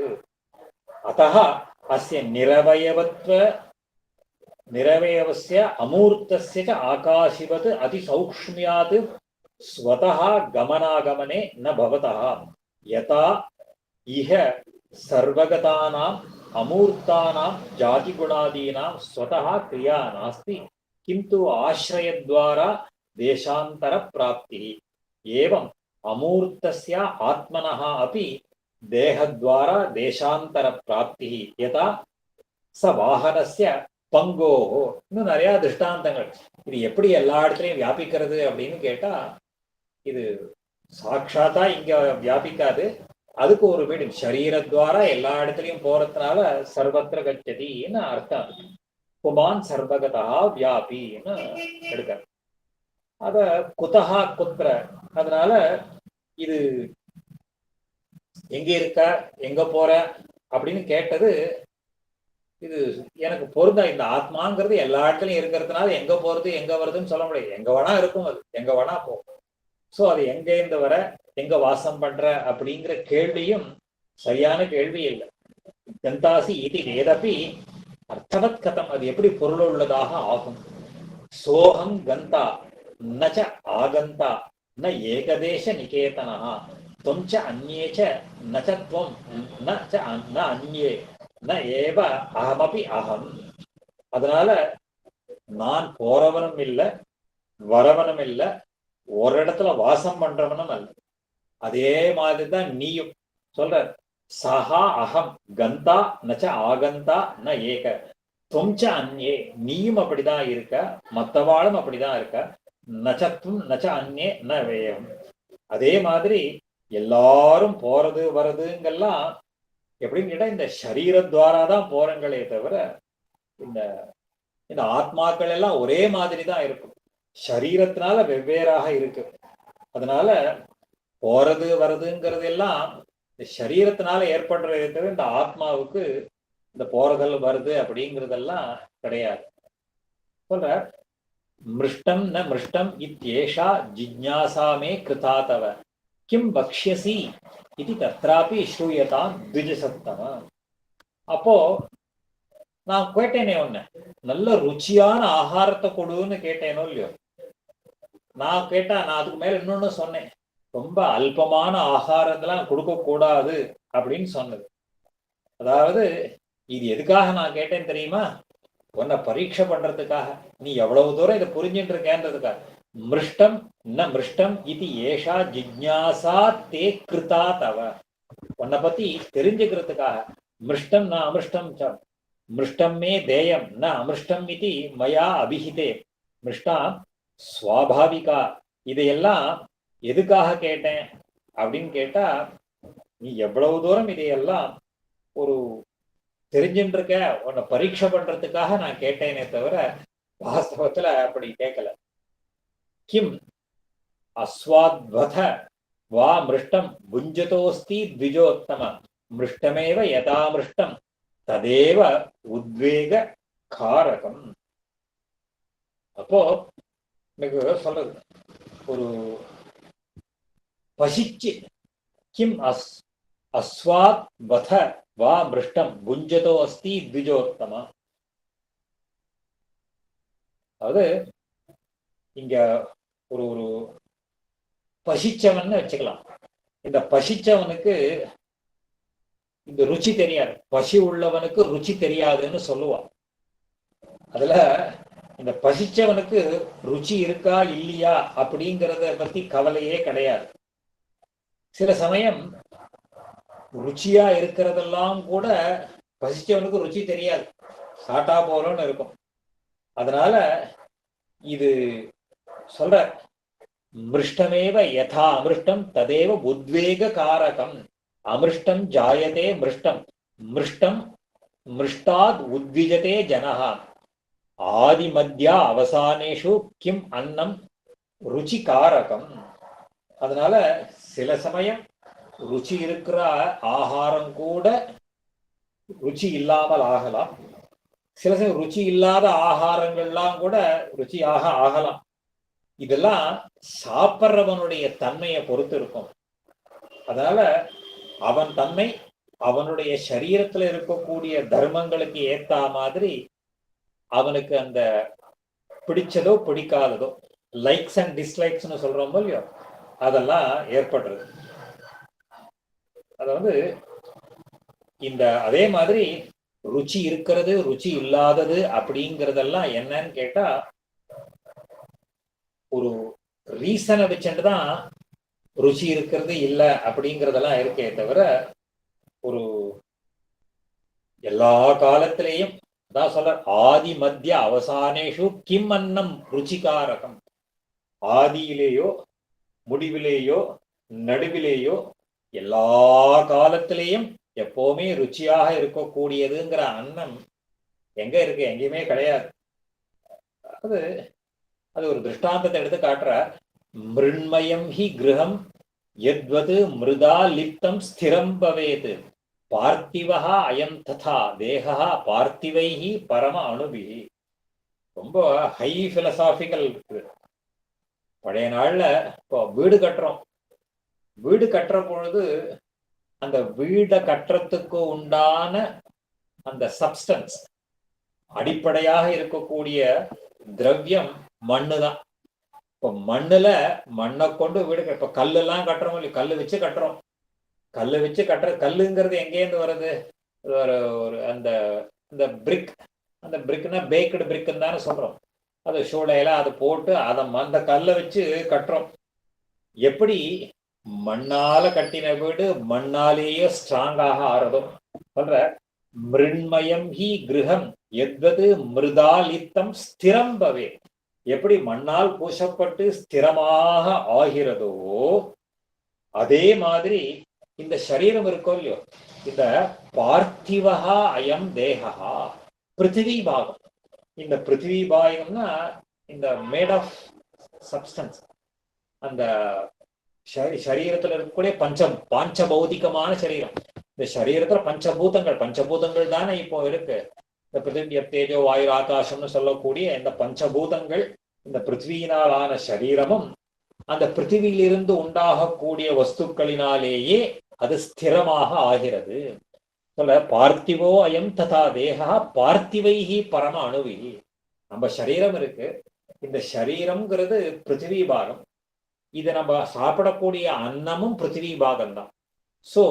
அத்தஹ அஸ்ய நிரவயவஸ்ய அமூர்த்தஸ்ய ஆகாஷிவத் அதிசௌக்ஷ்மியாத் ஸ்வதஹ கமனாகமனே ந பவதஹ யதா இஹ சர்வகதானாம் அமூர்த்தானாம் ஜாதி குணாதீனாம் ஸ்வதஹ கிரியா நாஸ்தி கிந்து ஆශ්‍රயத்வாரா தேசாந்தர பிராப்தி ஏவம் அமூர்த்தஸ்ய ஆத்மனஹ அபி தேஹத்வாரா தேசாந்தர பிராப்தி யதா ச வாகனஸ்ய பங்கோஹோ. இன்னும் நிறைய திருஷ்டாந்தங்கள். இது எப்படி எல்லா இடத்துலையும் வியாபிக்கிறது அப்படின்னு கேட்டா, இது சாட்சாத்தா இங்க வியாபிக்காது, அதுக்கு ஒரு வீடு சரீரத்வாரா எல்லா இடத்துலையும் போறதுனால சர்வத்திர கச்சதின்னு அர்த்தம். புமான் சர்வகதா வியாபின்னு எடுக்க, அத குதஹா குத்ர, அதனால இது எங்க இருக்க எங்க போற அப்படின்னு கேட்டது இது எனக்கு பொருந்தா. இந்த ஆத்மாங்கிறது எல்லா இடத்துலயும் இருக்கிறதுனால எங்க போறது எங்க வருதுன்னு சொல்ல முடியாது. எங்க வேணா இருக்கும், அது எங்க வேணா போகும். சோ அது எங்க இருந்து வர, எங்க வாசம் பண்ற அப்படிங்கிற கேள்வியும் சரியான கேள்வி இல்லை. கந்தாசி இது வேதப்பி அர்த்தவத் கதம், அது எப்படி பொருள் உள்ளதாக ஆகும்? சோகம் கந்தா நச்ச ஆகந்தா ந ஏகதேச நிகேதனா त्वं च अन्ये च न च त्वं न अन्ये न ஏவ அகமபி அகம். அதனால நான் போறவனும் இல்லை, வரவனும் இல்லை, ஒரு இடத்துல வாசம் பண்றவனும் அல்ல. அதே மாதிரிதான் நீயும் சொல்ற. சஹா அகம் கந்தா நச்ச ஆகந்தா ந ஏக தொம்ச அந்நே, நீயும் அப்படிதான் இருக்க, மற்றவாளும் அப்படிதான் இருக்க. நச்சத்தும் நச்ச அந்நே ந வேயம். அதே மாதிரி எல்லாரும் போறது வர்றதுங்கெல்லாம் எப்படின்னு கேட்டா இந்த சரீரத்வாரா தான் போறங்களே தவிர இந்த இந்த ஆத்மாக்கள் எல்லாம் ஒரே மாதிரி தான் இருக்கும். சரீரத்தினால வெவ்வேறாக இருக்கு. அதனால போறது வர்றதுங்கிறது எல்லாம் இந்த சரீரத்தினால ஏற்படுறதை தவிர இந்த ஆத்மாவுக்கு இந்த போறதல் வருது அப்படிங்கிறதெல்லாம் கிடையாது. சொல்ற மிருஷ்டம் ந மிருஷ்டம் இத்யேஷா ஜிஜ்ஞாசாமே கிருதாதவ கிம் பக்ஷ்யசி இது தத்ராபி ஸ்ரூயதாம் த்விஜசத்தம. அப்போ நான் கேட்டேனே ஒண்ணு, நல்ல ருச்சியான ஆகாரத்தை கொடுன்னு கேட்டேனோ இல்லையோ. நான் கேட்டா நான் அதுக்கு மேல இன்னொன்னு சொன்னேன், ரொம்ப அல்பமான ஆகாரத்தெல்லாம் கொடுக்க கூடாது அப்படின்னு சொன்னது. அதாவது இது எதுக்காக நான் கேட்டேன் தெரியுமா? உன்னை பரீட்சை பண்றதுக்காக, நீ எவ்வளவு தூரம் இதை புரிஞ்சுட்டு இருக்கேன்றதுக்காக. மிருஷ்டம் ந மிருஷ்டம் இது ஏஷா ஜிஜ்ஞாசா தே கிருதா தவ, உன்னை பத்தி தெரிஞ்சுக்கிறதுக்காக. மிருஷ்டம் ந அமிருஷ்டம், மிருஷ்டம் மே தேயம் ந அமிருஷ்டம் இது மயா அபிஹிதே, மிருஷ்டா ஸ்வாபாவிகா. இதையெல்லாம் எதுக்காக கேட்டேன் அப்படின்னு கேட்டா, நீ எவ்வளவு தூரம் இதையெல்லாம் ஒரு தெரிஞ்சுட்டு இருக்க, உன்னை பரீட்சை பண்றதுக்காக நான் கேட்டேனே தவிர வாஸ்தவத்துல அப்படி கேட்கல. கிம் அஸ்வாத்வத வா மிருஷ்டம் புஞ்சதோஸ்தி த்விஜோத்தம மிருஷ்டமேவ யதா மிருஷ்டம் ததேவ உத்வேக காரகம். அப்போ எனக்கு சொல்றது, ஒரு பசிச்சு கிம் அஸ்வாத் வத வா மிருஷ்டம் புஞ்சதோ அஸ்தி த்விஜோத்தமா. அதாவது இங்க ஒரு ஒரு பசிச்சவன் வச்சுக்கலாம். இந்த பசிச்சவனுக்கு இந்த ருச்சி தெரியாது, பசி உள்ளவனுக்கு ருச்சி தெரியாதுன்னு சொல்லுவான். அதுல இந்த பசிச்சவனுக்கு ருச்சி இருக்கா இல்லையா அப்படிங்கிறத பத்தி கவலையே கிடையாது. சில சமயம் ருச்சியா இருக்கிறதெல்லாம் கூட பசிச்சவனுக்கு ருச்சி தெரியாது, சாட்டா போலன்னு இருக்கும். அதனால இது சொல்ற, மிருஷ்டமேவ யதா அமிருஷ்டம் ததேவ உத்வேக காரகம். அமிருஷ்டம் ஜாயதே மிருஷ்டம், மிருஷ்டம் மிருஷ்டாத் உத்விஜதே ஜனஹா. ஆதி மத்தியா அவசானேஷு கிம் அன்னம் ருச்சி காரகம். அதனால சில சமயம் ருச்சி இருக்கிற ஆகாரம் கூட ருச்சி இல்லாமல் ஆகலாம். சில சமயம் ருச்சி இல்லாத ஆகாரங்கள்லாம் கூட ருச்சியாக ஆகலாம். இதெல்லாம் சாப்பிட்றவனுடைய தன்மையை பொறுத்து இருக்கும். அதனால அவன் தன்மை அவனுடைய சரீரத்துல இருக்கக்கூடிய தர்மங்களுக்கு ஏத்த மாதிரி அவனுக்கு அந்த பிடிச்சதோ பிடிக்காததோ, லைக்ஸ் அண்ட் டிஸ்லைக்ஸ்னு சொல்றோம் இல்லையோ, அதெல்லாம் ஏற்படுறது. அது இந்த அதே மாதிரி ருச்சி இருக்கிறது ருச்சி இல்லாதது அப்படிங்கிறதெல்லாம் என்னன்னு கேட்டா, ஒரு ரீசனை வச்சுட்டு தான் ருச்சி இருக்கிறது இல்லை அப்படிங்கிறதெல்லாம் இருக்கே தவிர, ஒரு எல்லா காலத்திலேயும் அதான் சொல்ற, ஆதி மத்திய அவசானேஷு கிம் அன்னம் ருச்சிகாரகம். ஆதியிலேயோ முடிவிலேயோ நடுவிலேயோ எல்லா காலத்திலேயும் எப்பவுமே ருச்சியாக இருக்கக்கூடியதுங்கிற அன்னம் எங்க இருக்கு? எங்கேயுமே கிடையாது. அது ஒரு திருஷ்டாந்தத்தை எடுத்து காட்டுற. மிருண்மயம் ஹி கிரகம் யத்வது மிருதா லிப்தம் ஸ்திரம் பவேத் பார்த்திவஹா அயம் ததா தேகா பார்த்திவைஹி பரம அணுபிஹி. ரொம்ப ஹை பிலசாபிக்கல் இருக்குது. பழைய நாள்ல இப்போ வீடு கட்டுறோம். வீடு கட்டுற பொழுது அந்த வீடை கட்டுறதுக்கு உண்டான அந்த சப்ஸ்டன்ஸ், அடிப்படையாக இருக்கக்கூடிய திரவியம் மண்ணு தான். இப்போ மண்ணை கொண்டு வீடு இப்ப கல்லு எல்லாம் கட்டுறோம் இல்லையா, கல்லு வச்சு கட்டுறோம். கல்லு வச்சு கட்டுற கல்லுங்கிறது எங்கேருந்து வருது? ஒரு ஒரு அந்த பிரிக், அந்த பிரிக்னா பேக்கடு பிரிக்குன்னு தானே சொல்றோம். அது சூளையில அது போட்டு அந்த கல்லை வச்சு கட்டுறோம். எப்படி மண்ணால கட்டின வீடு மண்ணாலேயே ஸ்ட்ராங்காக ஆறதும் சொல்ற, மிருண்மயம் ஹி கிரகம் எத்வது மிருதாலித்தம் ஸ்திரம் பவே. எப்படி மண்ணால் பூசப்பட்டு ஸ்திரமாக ஆகிறதோ அதே மாதிரி இந்த சரீரம் இருக்கோ இல்லையோ, இந்த பார்த்திவஹா அயம் தேகா பிருத்திவி பாகம். இந்த பிருத்திவி பாகம்னா இந்த மேட் ஆஃப் சப்ஸ்டன்ஸ், அந்த சரீரத்துல இருக்கக்கூடிய பஞ்சபௌதிகமான சரீரம். இந்த சரீரத்துல பஞ்சபூதங்கள் தானே இப்போ இருக்கு. இந்த பிருத்திவி தேஜோ வாயு ஆகாசம்னு சொல்லக்கூடிய இந்த பஞ்சபூதங்கள், இந்த பிருத்திவியினாலான சரீரமும் அந்த பிருத்திவியிலிருந்து உண்டாகக்கூடிய வஸ்துக்களினாலேயே அது ஸ்திரமாக ஆகிறது. சொல்ல பார்த்திவோ அயம் ததா தேகா பார்த்திவைஹி பரம அணுவிஹி. நம்ம சரீரம் இருக்கு, இந்த சரீரம்ங்கிறது பிருத்திவி பாகம். இது நம்ம சாப்பிடக்கூடிய அன்னமும் பிருத்திவி பாகம் தான். சோ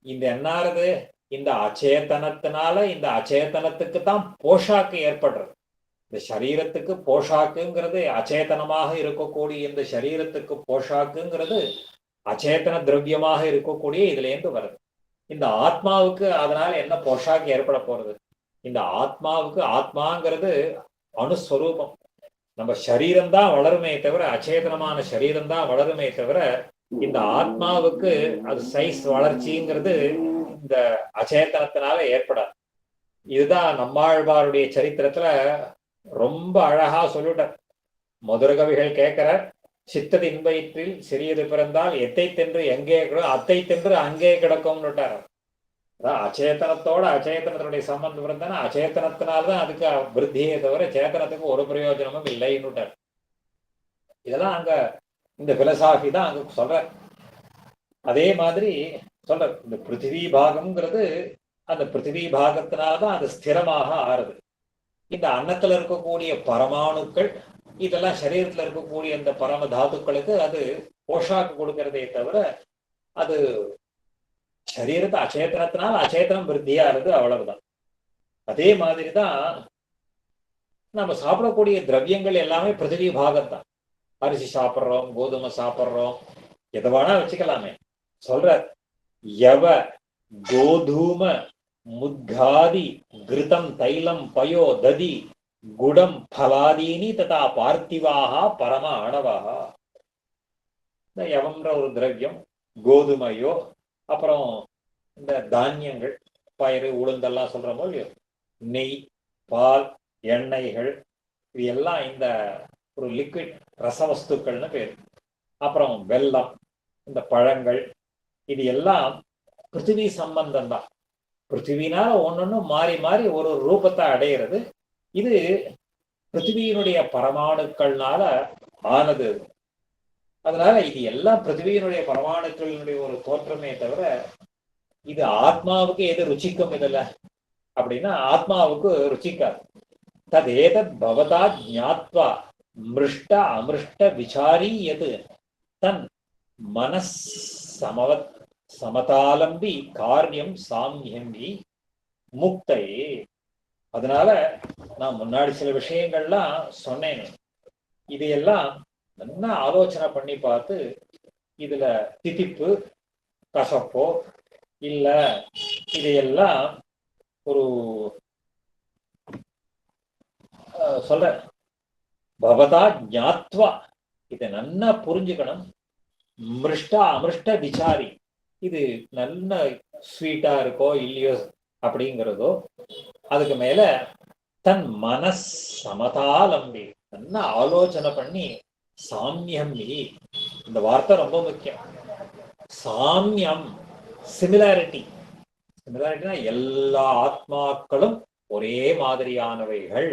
இந்த என்னாருது, இந்த அச்சேதனத்தினால இந்த அச்சேதனத்துக்கு தான் போஷாக்கு ஏற்படுறது. இந்த சரீரத்துக்கு போஷாக்குங்கிறது அச்சேதனமாக இருக்கக்கூடிய இந்த சரீரத்துக்கு போஷாக்குங்கிறது அச்சேதன திரவியமாக இருக்கக்கூடிய இதுல இருந்து வருது. இந்த ஆத்மாவுக்கு அதனால என்ன போஷாக்கு ஏற்பட போறது? இந்த ஆத்மாவுக்கு, ஆத்மாங்கிறது அணுஸ்வரூபம். நம்ம சரீரம் தான் வளருமே தவிர, அச்சேதனமான சரீரம் தான் வளருமே தவிர, இந்த ஆத்மாவுக்கு அது சைஸ் வளர்ச்சிங்கிறது இந்த அச்சேதனத்தினால ஏற்படாது. இதுதான் நம்மாழ்வாருடைய சரித்திரத்துல ரொம்ப அழகா சொல்லிட்டார். மதுர கவிகள் கேட்கிற, சித்தது இன்பயிற்றில் சிறியது பிறந்தால் எத்தை தென்று எங்கே அத்தை தென்று அங்கே கிடக்கும்னுட்டார். அதான் அச்சேதனத்தோட அச்சேதனத்தினுடைய சம்பந்தம் இருந்தானா அச்சேதனத்தினால்தான் அதுக்கு விருத்தியே தவிர சேத்தனத்துக்கு ஒரு பிரயோஜனமும் இல்லைன்னுட்டார். இதெல்லாம் அங்க இந்த பிலசாபி தான் அங்க சொல்ற. அதே மாதிரி சொல்ற, இந்த பிருத்திவி பாகம்ங்கிறது அந்த பிருத்திவி பாகத்தினால்தான் அது ஸ்திரமாக ஆறுது. இந்த அன்னத்துல இருக்கக்கூடிய பரமாணுக்கள் இதெல்லாம் சரீரத்துல இருக்கக்கூடிய இந்த பரம தாத்துக்களுக்கு அது போஷாக்கு கொடுக்கறதே தவிர அது சரீரத்தை அச்சேதனத்தினால் அச்சேதனம் விருத்தியாகிறது, அவ்வளவுதான். அதே மாதிரிதான் நம்ம சாப்பிடக்கூடிய திரவியங்கள் எல்லாமே பிருத்திவி பாகத்தான். அரிசி சாப்பிட்றோம், கோதுமை சாப்பிட்றோம், எதை வேணா வச்சுக்கலாமே. சொல்ற, யவ கோதூம முத்காதி கிருதம் தைலம் பயோ ததி குடம் பலாதீனி ததா பார்த்திவாக பரம அணவாக. இந்த யவம்ன்ற ஒரு திரவியம், கோதுமையோ, அப்புறம் இந்த தானியங்கள், பயிறு, உளுந்தெல்லாம் சொல்றோமோ இல்லையோ, நெய், பால், எண்ணெய்கள், இது எல்லாம் இந்த ஒரு லிக்விட் ரசவஸ்துக்கள்னு பேரு. அப்புறம் வெல்லம், இந்த பழங்கள், இது எல்லாம் பிருத்திவி சம்பந்தம் தான். பிருத்திவினால ஒன்னொன்னு மாறி மாறி ஒரு ரூபத்தை அடையிறது. இது பிருத்திவியினுடைய பரமாணுக்கள்னால ஆனது. அதனால இது எல்லாம் பிருத்திவியினுடைய பரமாணுக்களினுடைய ஒரு தோற்றமே தவிர இது ஆத்மாவுக்கு எது ருச்சிக்கும் இதுல அப்படின்னா ஆத்மாவுக்கு ருச்சிக்காது. ததேதத் பவதா ஞாத்வா மிருஷ்ட அமிருஷ்ட விசாரி எது தன் மனஸ் சமதாலம்பி காரியம் சாமியம்பி முக்தையே. அதனால நான் முன்னாடி சில விஷயங்கள்லாம் சொன்னேன். இதையெல்லாம் நல்லா ஆலோசனை பண்ணி பார்த்து இதுல திதிப்பு கசப்போ இல்ல இதையெல்லாம் ஒரு சொல்ற, பவதா ஞாத்வா, இதை நல்லா புரிஞ்சுக்கணும். மிருஷ்டா அமிருஷ்ட விசாரி, இது நல்ல ஸ்வீட்டா இருக்கோ இல்லையோ அப்படிங்கிறதோ, அதுக்கு மேல தன் மனஸ் சமதாலம்பி, நல்லா ஆலோசனை பண்ணி சாமியம், இந்த வார்த்தை ரொம்ப முக்கியம். சாமியம், சிமிலாரிட்டி. சிமிலாரிட்டினா எல்லா ஆத்மாக்களும் ஒரே மாதிரியானவைகள்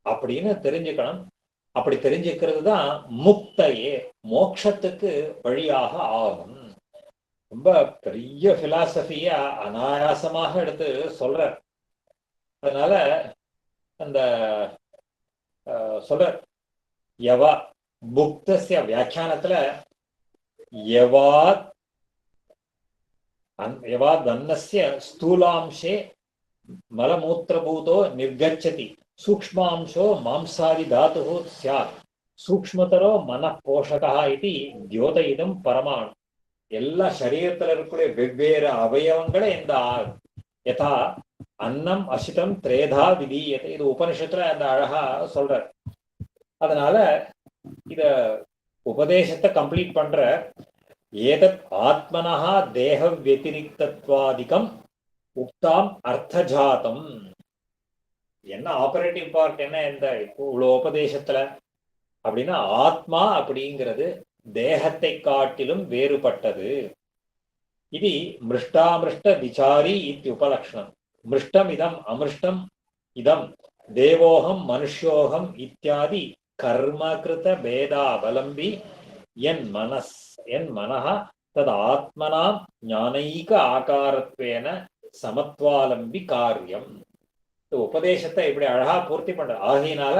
அப்படின்னு தெரிஞ்சுக்கணும். அப்படி தெரிஞ்சுக்கிறது தான் முக்தையே, மோட்சத்துக்கு வழியாக ஆகும். ரொம்ப பெரிய பிலாசபியா அனாயாசமாக எடுத்து சொல்ற. அதனால அந்த சொல்ற யவா புக்தஸ்ய வியாக்கியானத்துல யவாத் அன்னஸ்ய ஸ்தூலாம்சே மலமூத்திரபூதோ நிர்கச்சதி சூக்ஷ்மாம்சோ மாம்சாதி தாத்து ஸ்யாத் சூக்ஷ்மதரோ மனப்போஷகா இது தியோதயிதம் பரமாணு. எல்லா சரீரத்துல இருக்கக்கூடிய வெவ்வேறு அவயவங்களை இந்த யதா அன்னம் அசிதம் திரேதா விதீயத்தை, இது உபனிஷத்துல அந்த அழகா சொல்ற. அதனால இத உபதேசத்தை கம்ப்ளீட் பண்ற. ஏதத் ஆத்மனஹா தேக வத்திரிக்தத்வாதிகம் உக்தாம் அர்த்தஜாதம். என்ன ஆபரேட்டிவ் பார்ட் என்ன இந்த இவ்வளோ உபதேசத்துல அப்படின்னா, ஆத்மா அப்படிங்கிறது தேகத்தை காட்டிலும் வேறுபட்டது. இது மிருஷ்டாமிருஷ்ட விசாரி இத்தியுபலக்ஷணம். மிருஷ்டம் இதம் அமிருஷ்டம் இதம் தேவோகம் மனுஷ்யோகம் இத்தியாதி கர்மகிருத பேதாவலம்பி என் மனஹ தத் ஆத்மனாம் ஞானைக ஆகாரத்வேன சமத்வாலம்பி காரியம். உபதேசத்தை இப்படி அழகா பூர்த்தி பண்ற. ஆகையினால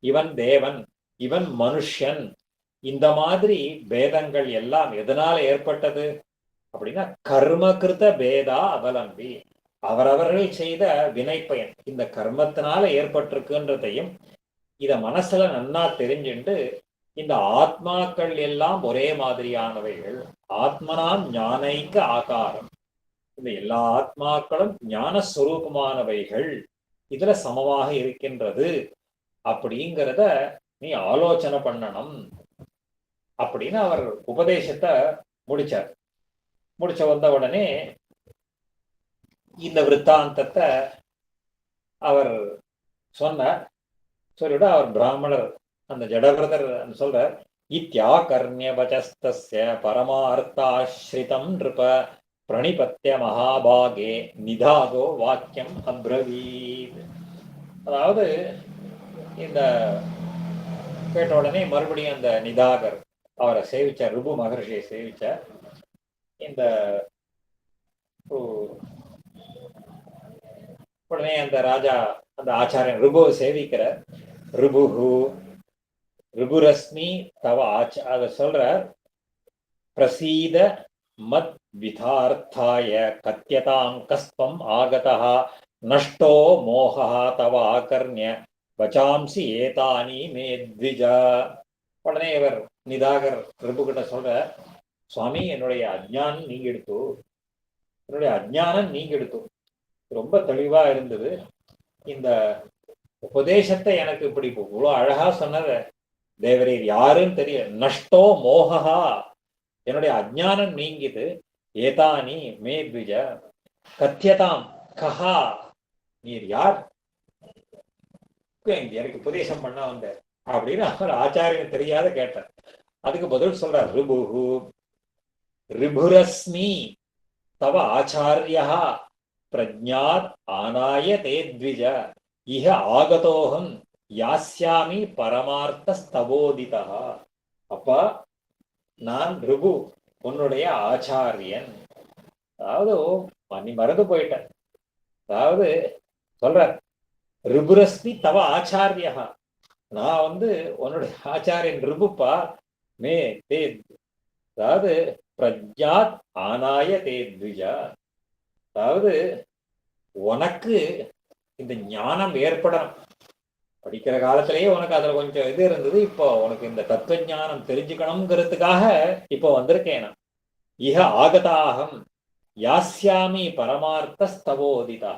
இவன் தேவன், இவன் மனுஷன், இந்த மாதிரி பேதங்கள் எல்லாம் எதனால ஏற்பட்டது அப்படின்னா கர்மகிருத பேதா அவலம்பி, அவரவர்கள் செய்த வினைப்பயன் இந்த கர்மத்தினால ஏற்பட்டிருக்குன்றதையும் இத மனசுல நன்னா தெரிஞ்சுண்டு இந்த ஆத்மாக்கள் எல்லாம் ஒரே மாதிரியானவைகள், ஆத்மனாம் ஞானைக்க ஆகாரம், இந்த எல்லா ஆத்மாக்களும் ஞானஸ்வரூபமானவைகள், இதுல சமமாக இருக்கின்றது அப்படிங்கிறத நீ ஆலோசனை பண்ணணும் அப்படின்னு அவர் உபதேசத்தை முடிச்சார். முடிச்ச வந்த உடனே இந்த விற்த்தாந்தத்தை அவர் சொன்னார். சொல்லிவிட அவர் பிராமணர் அந்த ஜடவிரதர் சொல்ற இத்யாகர்ணியபசஸ்தஸ்ய பரமார்த்தாஸ்ரிதம் நிருப பிரணிபத்திய மகாபாகே நிதாகோ வாக்கியம் அப்ரவீத். அதாவது இந்த கேட்ட உடனே மறுபடியும் அந்த நிதாகர் அவரை சேவிச்சார், ருபு மகர்ஷியை சேவிச்சார். இந்த உடனே அந்த ராஜா அந்த ஆச்சாரியன் ருபுவை சேவிக்கிறார். ருபுரஸ்மி தவ அதை சொல்ற பிரசீத மத் விதார்த்தாய கத்யதாம் கஸ்பம் ஆகதா நஷ்டோ மோகா தவ ஆகர்ணிய வச்சாம்சி ஏதானி மே த்விஜா. உடனே இவர் நிதாகர் ரிபு கிட்ட சொல்ற, சுவாமி என்னுடைய அஜ்ஞானம் நீங்க எடுத்து, என்னுடைய அஜ்ஞானம் நீங்க எடுத்து, ரொம்ப தெளிவா இருந்தது. இந்த உபதேசத்தை எனக்கு இப்படி இவ்வளவு அழகா சொன்னத தேவரீர் யாருன்னு தெரியல. நஷ்டோ மோகா, என்னுடைய அஜ்ஞானம் நீங்கிது. ஏதானி மே த்விஜ கத்தியதாம் கஹா, நீர் யார் எனக்கு உபதேசம் பண்ண வந்த அப்படின்னு அவர் ஆச்சாரியன் தெரியாத கேட்டார். அதுக்கு பதில் சொல்றார், ரிபுஹு ரிபுரஸ்மி தவ ஆச்சாரியா பிரஜ்ஞாத் ஆனாய தே த்விஜ இஹ ஆகதோகம் யாஸ்யாமி பரமார்த்த ஸ்தவோதிதா. அப்பா நான் ரிபு உன்னுடைய ஆச்சாரியன். அதாவது நீ மறந்து போயிட்ட. அதாவது சொல்ற ரிபுரஸ்மி தவ ஆச்சாரியா, நான் உன்னுடைய ஆச்சாரியன் ரிபுப்பா. மே தே, அதாவது பிரஜ்ஞாத் ஆனாய தே த்விஜா, அதாவது உனக்கு இந்த ஞானம் ஏற்படணும். படிக்கிற காலத்திலேயே உனக்கு அதுல கொஞ்சம் இது இருந்தது, இப்போ உனக்கு இந்த தத்துவ ஞானம் தெரிஞ்சுக்கணுங்கிறதுக்காக இப்போ வந்திருக்கேன். இஹ ஆகதாகம் யாஸ்யாமி பரமார்த்த ஸ்தவோதிதா,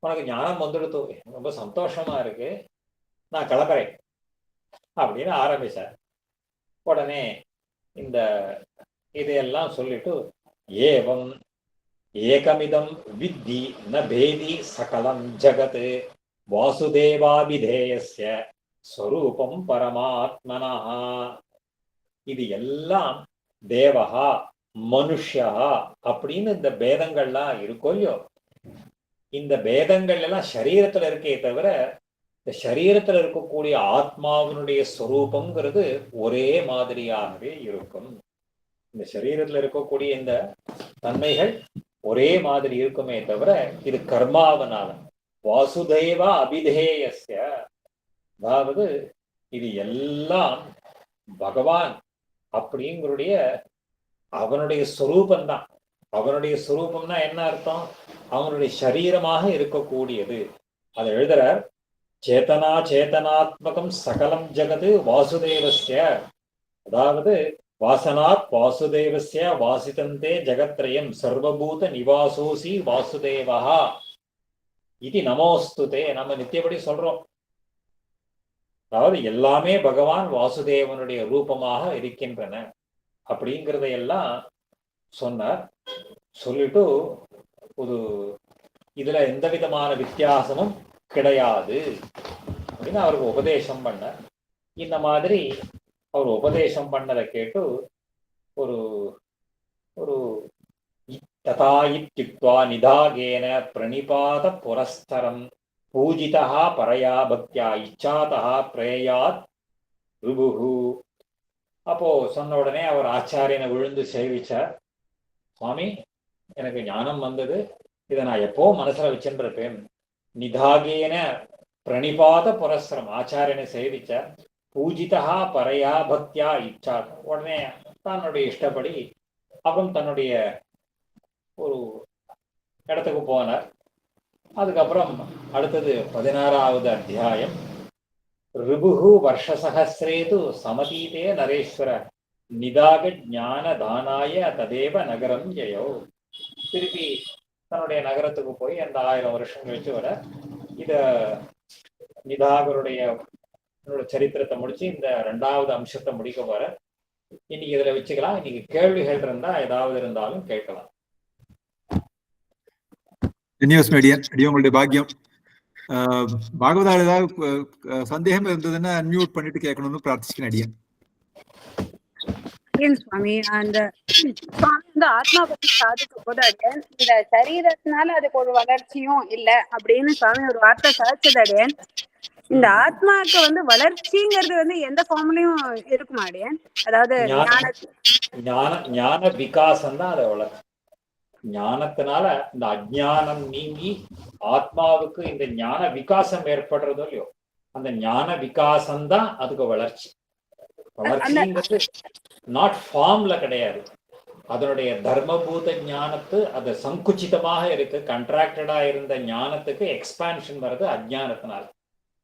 உனக்கு ஞானம் வந்துடுத்து, ரொம்ப சந்தோஷமா இருக்கு, நான் கிளம்புறேன் அப்படின்னு ஆரம்பிச்சார். உடனே இந்த இதையெல்லாம் சொல்லிட்டு ஏவம் ஏகமிதம் வித்தி ந பேதி சகலம் ஜகத் வாசுதேவாபிதேயஸ்ய ஸ்வரூபம் பரமாத்மனஹ. இது எல்லாம் தேவஹா மனுஷா அப்படின்னு இந்த பேதங்கள்லாம் இருக்கோ இல்லையோ, இந்த பேதங்கள் எல்லாம் சரீரத்துல இருக்கே தவிர இந்த சரீரத்துல இருக்கக்கூடிய ஆத்மாவினுடைய ஸ்வரூபம்ங்கிறது ஒரே மாதிரியாகவே இருக்கும். இந்த சரீரத்துல இருக்கக்கூடிய இந்த தன்மைகள் ஒரே மாதிரி இருக்குமே தவிர இது கர்மாவனால வாசுதேவா அபிதேயஸ்ய, அதாவது இது எல்லாம் பகவான் அப்படிங்களுடைய அவனுடைய ஸ்வரூபந்தான். அவனுடைய ஸ்வரூபம்னா என்ன அர்த்தம்? அவனுடைய சரீரமாக இருக்கக்கூடியது. அதை எழுதுறார், சேதனா சேதனாத்மகம் சகலம் ஜெகது வாசுதேவஸ்ய, அதாவது வாசனாத் வாசுதேவஸ்ய வாசிதந்தே ஜெகத்ரயம் சர்வபூத நிவாசோசி வாசுதேவா இது நமோஸ்துதே. நம்ம நித்தியபடி சொல்றோம், அதாவது எல்லாமே பகவான் வாசுதேவனுடைய ரூபமாக இருக்கின்றன அப்படிங்கிறதையெல்லாம் சொன்னார். சொல்லிட்டு ஒரு இதுல எந்த விதமான வித்தியாசமும் கிடையாது அப்படின்னு அவருக்கு உபதேசம் பண்ண. இந்த மாதிரி அவர் உபதேசம் பண்ணதை கேட்டு ஒரு ஒரு ததாயித்யுக்த்வா நிதாகேன பிரணிபாத புரஸ்தரம் பூஜிதா பரயா பக்தியா இச்சாதா பிரேயாத் ருபுஹு. அப்போ சொன்ன உடனே அவர் ஆச்சாரியனை விழுந்து சேவிச்சார். சுவாமி, எனக்கு ஞானம் வந்தது, இதை நான் எப்போ மனசுல வச்சுருப்பேன். நிதாகேன பிரணிபாத புரஸ்தரம், ஆச்சாரியனை சேவிச்சார். பூஜிதா பரயா பக்தியா இச்சா, உடனே தன்னுடைய இஷ்டப்படி அப்புறம் தன்னுடைய ஒரு இடத்துக்கு போனார். அதுக்கப்புறம் அடுத்தது 16வது அத்தியாயம். ரிபுஹு வருஷசஹஸ்ரேது சமதீதே நரேஸ்வர நிதாக ஞான தானாய ததேவ நகரம் ஜெயோ. திருப்பி தன்னுடைய நகரத்துக்கு போய் அந்த 1000 வருஷம் கழிச்சு வர இத நிதாகருடைய சரித்திரத்தை முடிச்சு இந்த 2வது அம்சத்தை முடிக்க போற. இன்னைக்கு இதுல வச்சுக்கலாம். இன்னைக்கு கேள்விகள் இருந்தா ஏதாவது இருந்தாலும் கேட்கலாம். உங்களுடைய பாக்கியம். பாகவதால் ஏதாவது சந்தேகம் இருந்ததுன்னா அன்மியூட் பண்ணிட்டு கேட்கணும்னு பிரார்த்திச்சுக்கிறேன் அடியன். சுவாமி, அந்த ஆத்மா பத்தி சாதிக்கும் போது அடியன் இந்த சரீரத்தினால அதுக்கு ஒரு வளர்ச்சியும் இல்ல அப்படின்னு சுவாமி ஒரு வார்த்தை சாதிச்சது அடியன். இந்த ஆத்மாவுக்கு வளர்ச்சிங்கிறது எந்த ஃபார்ம்லயும் இருக்குமா அடியன்? அதாவது ஞான விகாசம் தான் அதை வளர்ச்சி. ஞானத்தினால இந்த அஜ்ஞானம் நீங்கி ஆத்மாவுக்கு இந்த ஞான விகாசம் ஏற்படுறதோ இல்லையோ, அந்த ஞான விகாசம் தான் அதுக்கு வளர்ச்சி. வளர்ச்சிங்கிறது நாட் ஃபார்ம்ல கிடையாது. அதனுடைய தர்மபூத ஞானத்து அது சங்குச்சிதமாக இருக்கு. கண்ட்ராக்டடா இருந்த ஞானத்துக்கு எக்ஸ்பான்ஷன் வருது அஜ்ஞானத்தினால.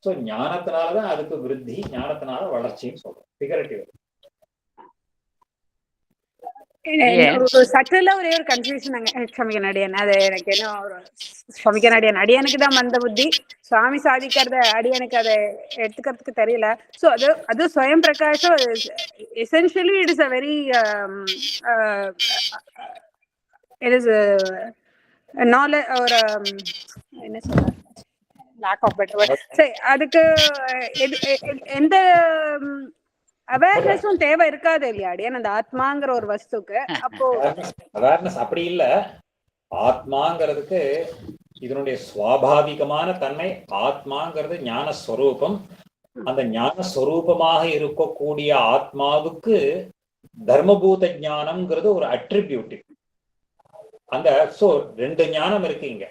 ஸோ ஞானத்தினாலதான் அதுக்கு விருத்தி, ஞானத்தினால வளர்ச்சின்னு சொல்றோம். ஃபிகரேட்டிவ். சற்றல ஒரே ஒரு கன்ஃபியூஷன் க்ஷமிக்கனடியன். அது எனக்கு என்ன ஒரு க்ஷமிக்கனடியன், அடியனுக்கு தான் மந்த புத்தி. சுவாமி சாதிக்கிறத அடியனுக்கு அதை எடுத்துக்கிறதுக்கு தெரியல. ஸோ அது ஸ்வயம் பிரகாஷம். Essentially it is a very it is knowledge ஒரு என்ன சொல்ற லேக் ஆஃப் பெட்டர் வேர்ட். சரி, அதுக்கு எந்த அவேர்னஸும் தேவை இருக்காது இல்லையா அடியன் அந்த ஆத்மாங்கிற ஒரு வஸ்துக்கு? அப்போ அவேர்னஸ் அப்படி இல்ல. ஆத்மாங்கிறதுக்கு இதனுடைய சுவாபாவிகமான தன்மை. ஆத்மாங்கிறது ஞானஸ்வரூபம். அந்த ஞானஸ்வரூபமாக இருக்கக்கூடிய ஆத்மாவுக்கு தர்மபூத ஞானம்ங்கிறது ஒரு அட்ரிபியூட்டிவ். அந்த சோ 2 ஞானம் இருக்கு இங்க.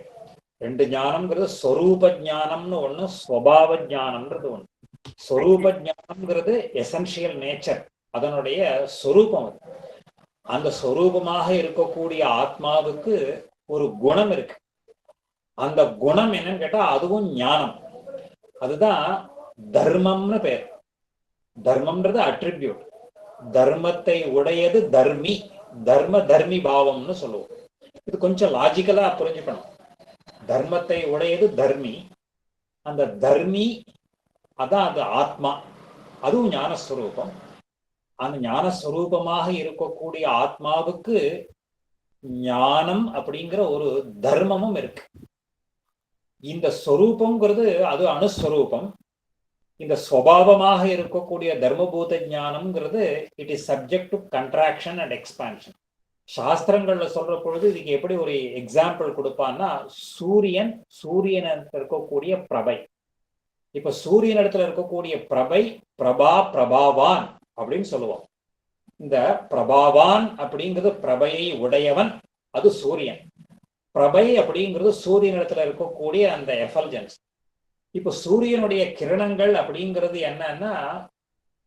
2 ஞானம்ங்கிறது ஸ்வரூப ஞானம்னு ஒண்ணு, ஸ்வபாவ ஞானம்ன்றது ஒண்ணு. ஸ்வரூப ஞானம்ங்கிறது எசென்ஷியல் நேச்சர், அதனுடைய ஸ்வரூபம். அந்த ஸ்வரூபமாக இருக்கக்கூடிய ஆத்மாவுக்கு ஒரு குணம் இருக்கு. அந்த குணம் என்னன்னு கேட்டா அதுவும் ஞானம். அதுதான் தர்மம்னு பேர். தர்மம்ன்றது அட்ரிபியூட். தர்மத்தை உடையது தர்மி. தர்மி பாவம்னு சொல்லுவோம். இது கொஞ்சம் லாஜிக்கலா புரிஞ்சுக்கணும். தர்மத்தை உடையது தர்மி. அந்த தர்மி அதான் அது ஆத்மா. அதுவும் ஞானஸ்வரூபம். அந்த ஞானஸ்வரூபமாக இருக்கக்கூடிய ஆத்மாவுக்கு ஞானம் அப்படிங்கிற ஒரு தர்மமும் இருக்கு. இந்த ஸ்வரூபம்ங்கிறது அது அணுஸ்வரூபம். இந்த ஸ்வபாவமாக இருக்கக்கூடிய தர்மபூத ஞானம்ங்கிறது it is subject to contraction and expansion. சாஸ்திரங்கள்ல சொல்ற பொழுது இதுக்கு எப்படி ஒரு எக்ஸாம்பிள் கொடுப்பான்னா, சூரியன் இருக்கக்கூடிய பிரபை. இப்ப சூரியன் இடத்துல இருக்கக்கூடிய பிரபை பிரபாவான் அப்படின்னு சொல்லுவோம். இந்த பிரபாவான் அப்படிங்கிறது பிரபையை உடையவன், அது சூரியன். பிரபை அப்படிங்கிறது சூரியன் இடத்துல இருக்கக்கூடிய அந்த எஃபல்ஜன்ஸ். இப்ப சூரியனுடைய கிரணங்கள் அப்படிங்கிறது என்னன்னா,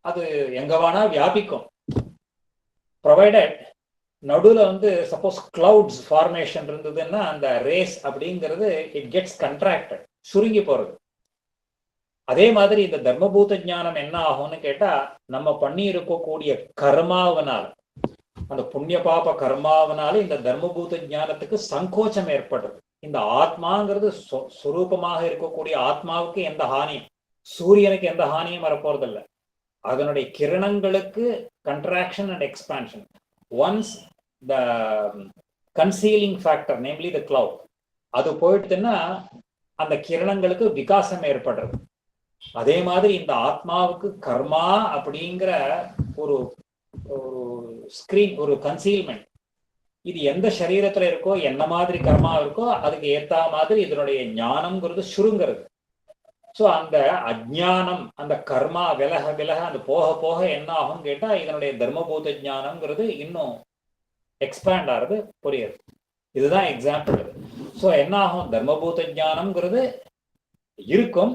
அது எங்க வேணா வியாபிக்கும். ப்ரொவைடட் நடுவில் சப்போஸ் கிளவுட்ஸ் ஃபார்மேஷன் இருந்ததுன்னா அந்த ரேஸ் அப்படிங்கிறது இட் கெட்ஸ் கண்ட்ராக்டட், சுருங்கி போறது. அதே மாதிரி இந்த தர்மபூத ஞானம் என்ன ஆகும்னு கேட்டா, நம்ம பண்ணி இருக்கக்கூடிய கர்மாவனால், அந்த புண்ணிய பாப கர்மாவனால இந்த தர்மபூத ஞானத்துக்கு சங்கோச்சம் ஏற்படுறது. இந்த ஆத்மாங்கிறது சுரூபமாக இருக்கக்கூடிய ஆத்மாவுக்கு எந்த ஹானியும், சூரியனுக்கு எந்த ஹானியும் வரப்போறதில்லை. அதனுடைய கிரணங்களுக்கு contraction and expansion. Once the concealing factor, namely the cloud, அது போயிடுதுன்னா அந்த கிரணங்களுக்கு விகாசம் ஏற்படுறது. அதே மாதிரி இந்த ஆத்மாவுக்கு கர்மா அப்படிங்கிற ஒரு ஸ்கிரீன், ஒரு கன்சீல்மெண்ட், இது எந்த சரீரத்துல இருக்கோ, என்ன மாதிரி கர்மா இருக்கோ அதுக்கு ஏத்த மாதிரி இதனுடைய ஞானம்ங்கிறது சுருங்கிறது. ஸோ அந்த அஜ்ஞானம், அந்த கர்மா விலக அந்த போக போக என்ன ஆகும் கேட்டா, இதனுடைய தர்மபூத ஞானம்ங்கிறது இன்னும் எக்ஸ்பேண்ட் ஆகிறது, புரியுது. இதுதான் எக்ஸாம்பிள். ஸோ என்ன ஆகும், தர்மபூத ஞானம்ங்கிறது இருக்கும்,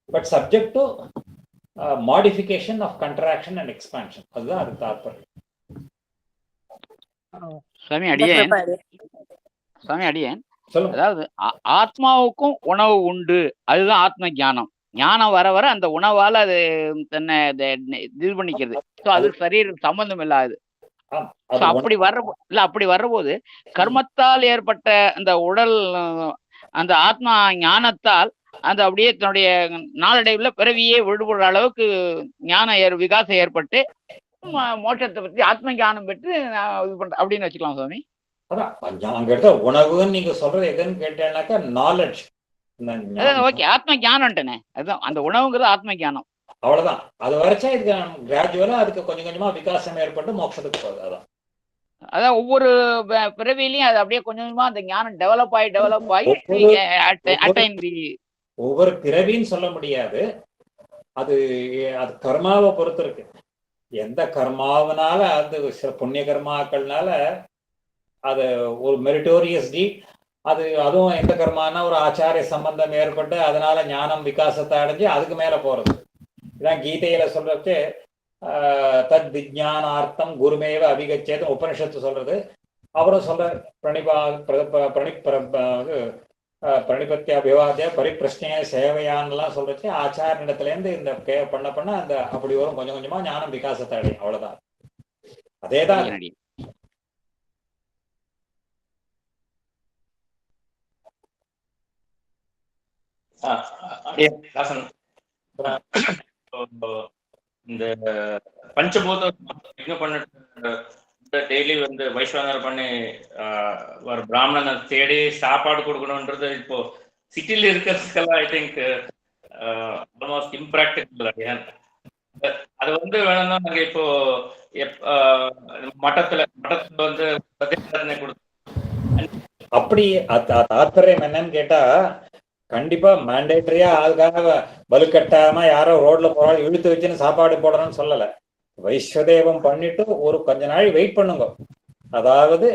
but subject to modification of contraction and expansion. அதுதான் அது தாற்பயம். சுவாமி அடியேன் அதாவது ஆத்மாவுக்கும் உணவு உண்டு, அதுதான் ஆத்ம ஞானம். ஞானம் வர வர அந்த உணவால அது தன்னை இது பண்ணிக்கிறது. ஸோ அது சரீர சம்பந்தம் இல்லாது. அப்படி வர்றபோது கர்மத்தால் ஏற்பட்ட அந்த உடல், அந்த ஆத்மா ஞானத்தால் அந்த அப்படியே தன்னுடைய நாளடைவில் பிறவியே விடுபடுற அளவுக்கு ஞான விகாசம் ஏற்பட்டு மோட்சத்தை பற்றி ஆத்ம ஞானம் பெற்று இது பண்ற அப்படின்னு வச்சுக்கலாம் சுவாமி. அதான் உணவுன்னு நீங்க சொல்றது எதுன்னு கேட்டேன்னாக்கா நாலேஜ். ஓகே, ஆத்ம ஞானம்ட்டனே, அதுதான் அந்த உணவுங்கிறது ஆத்ம ஞானம். அவ்வளவுதான். அது வரைச்சா இதுக்கு கிராஜுவலா அதுக்கு கொஞ்சம் கொஞ்சமா விகாசம் ஏற்பட்டு மோட்சத்துக்கு போகுது. அதான் ஒவ்வொரு பிறவிலையும் அது அப்படியே கொஞ்சம் கொஞ்சமா அந்த ஞானம் டெவலப் ஆகி ஒவ்வொரு பிறவின்னு சொல்ல முடியாது, அது கர்மாவை பொறுத்து இருக்கு. எந்த கர்மாவனால, அது சில புண்ணிய கர்மாக்கள்னால அது ஒரு மெரிட்டோரியஸ் டீட், அதுவும் எந்த கர்மானா ஒரு ஆச்சாரிய சம்பந்தம் ஏற்பட்டு அதனால ஞானம் விகாசத்தை அடைஞ்சு அதுக்கு மேல போறது. இதான் கீதையில சொல்றது, தத் விஜானார்த்தம் குருமேவ அபிகச்சேது உபனிஷத்து சொல்றது. அவரும் சொல்ற பிரணிபத்திய அபிவாதிய பரிப்பிரஷ்னைய சேவையான்லாம் சொல்றச்சு, ஆச்சாரியத்துல இருந்து இந்த பண்ண அந்த அப்படி வரும், கொஞ்சம் கொஞ்சமா ஞானம் விகாசத்தை அடையும். அவ்வளவுதான். அதேதான். இந்த பஞ்சபூதம் டெய்லி வைஸ்வனர் பண்ணி ஒரு பிராமணனை தேடி சாப்பாடு கொடுக்கணும்ன்றது இப்போ சிட்டில இருக்கிறதுக்கெல்லாம் ஐ திங்க் ஆல்மோஸ்ட் இம்ப்ராக்டிகல். அது வேணும்னா நாங்க இப்போ மட்டத்துல கொடுத்து அப்படி தாற்பயம் என்னன்னு கேட்டா, கண்டிப்பா மேண்டேட்டரியா அதுக்காக வலுக்கட்டாயமா யாரோ ரோட்ல போறாலும் இழுத்து வச்சுன்னு சாப்பாடு போடுறோம்னு சொல்லல. வைஸ்வதேவம் பண்ணிட்டு ஒரு கொஞ்ச நாள் வெயிட் பண்ணுங்க. அதாவது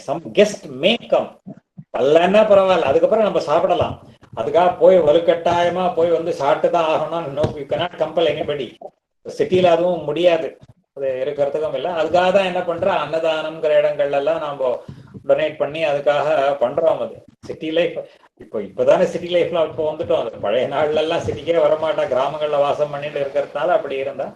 சம் கெஸ்ட் மே கம், அல்லன்னா பரவாயில்ல, அதுக்கப்புறம் நம்ம சாப்பிடலாம். அதுக்காக போய் வலுக்கட்டாயமா போய் சாப்பிட்டுதான் ஆகணும், கம்பல் எனிபடி. சிட்டியில அதுவும் முடியாது, அது இருக்கிறதுக்கும் இல்லை. அதுக்காக தான் என்ன பண்ற, அன்னதானம்ங்கிற இடங்கள்ல எல்லாம் நாம டொனேட் பண்ணி அதுக்காக பண்றோம். அது சிட்டி லைஃப். இப்பதானே சிட்டி லைஃப்ல இப்போ வந்துட்டோம். அது பழைய நாள்ல எல்லாம் சிட்டிக்கே வரமாட்டா, கிராமங்கள்ல வாசம் பண்ணிட்டு இருக்கிறதுனால அப்படி இருந்தா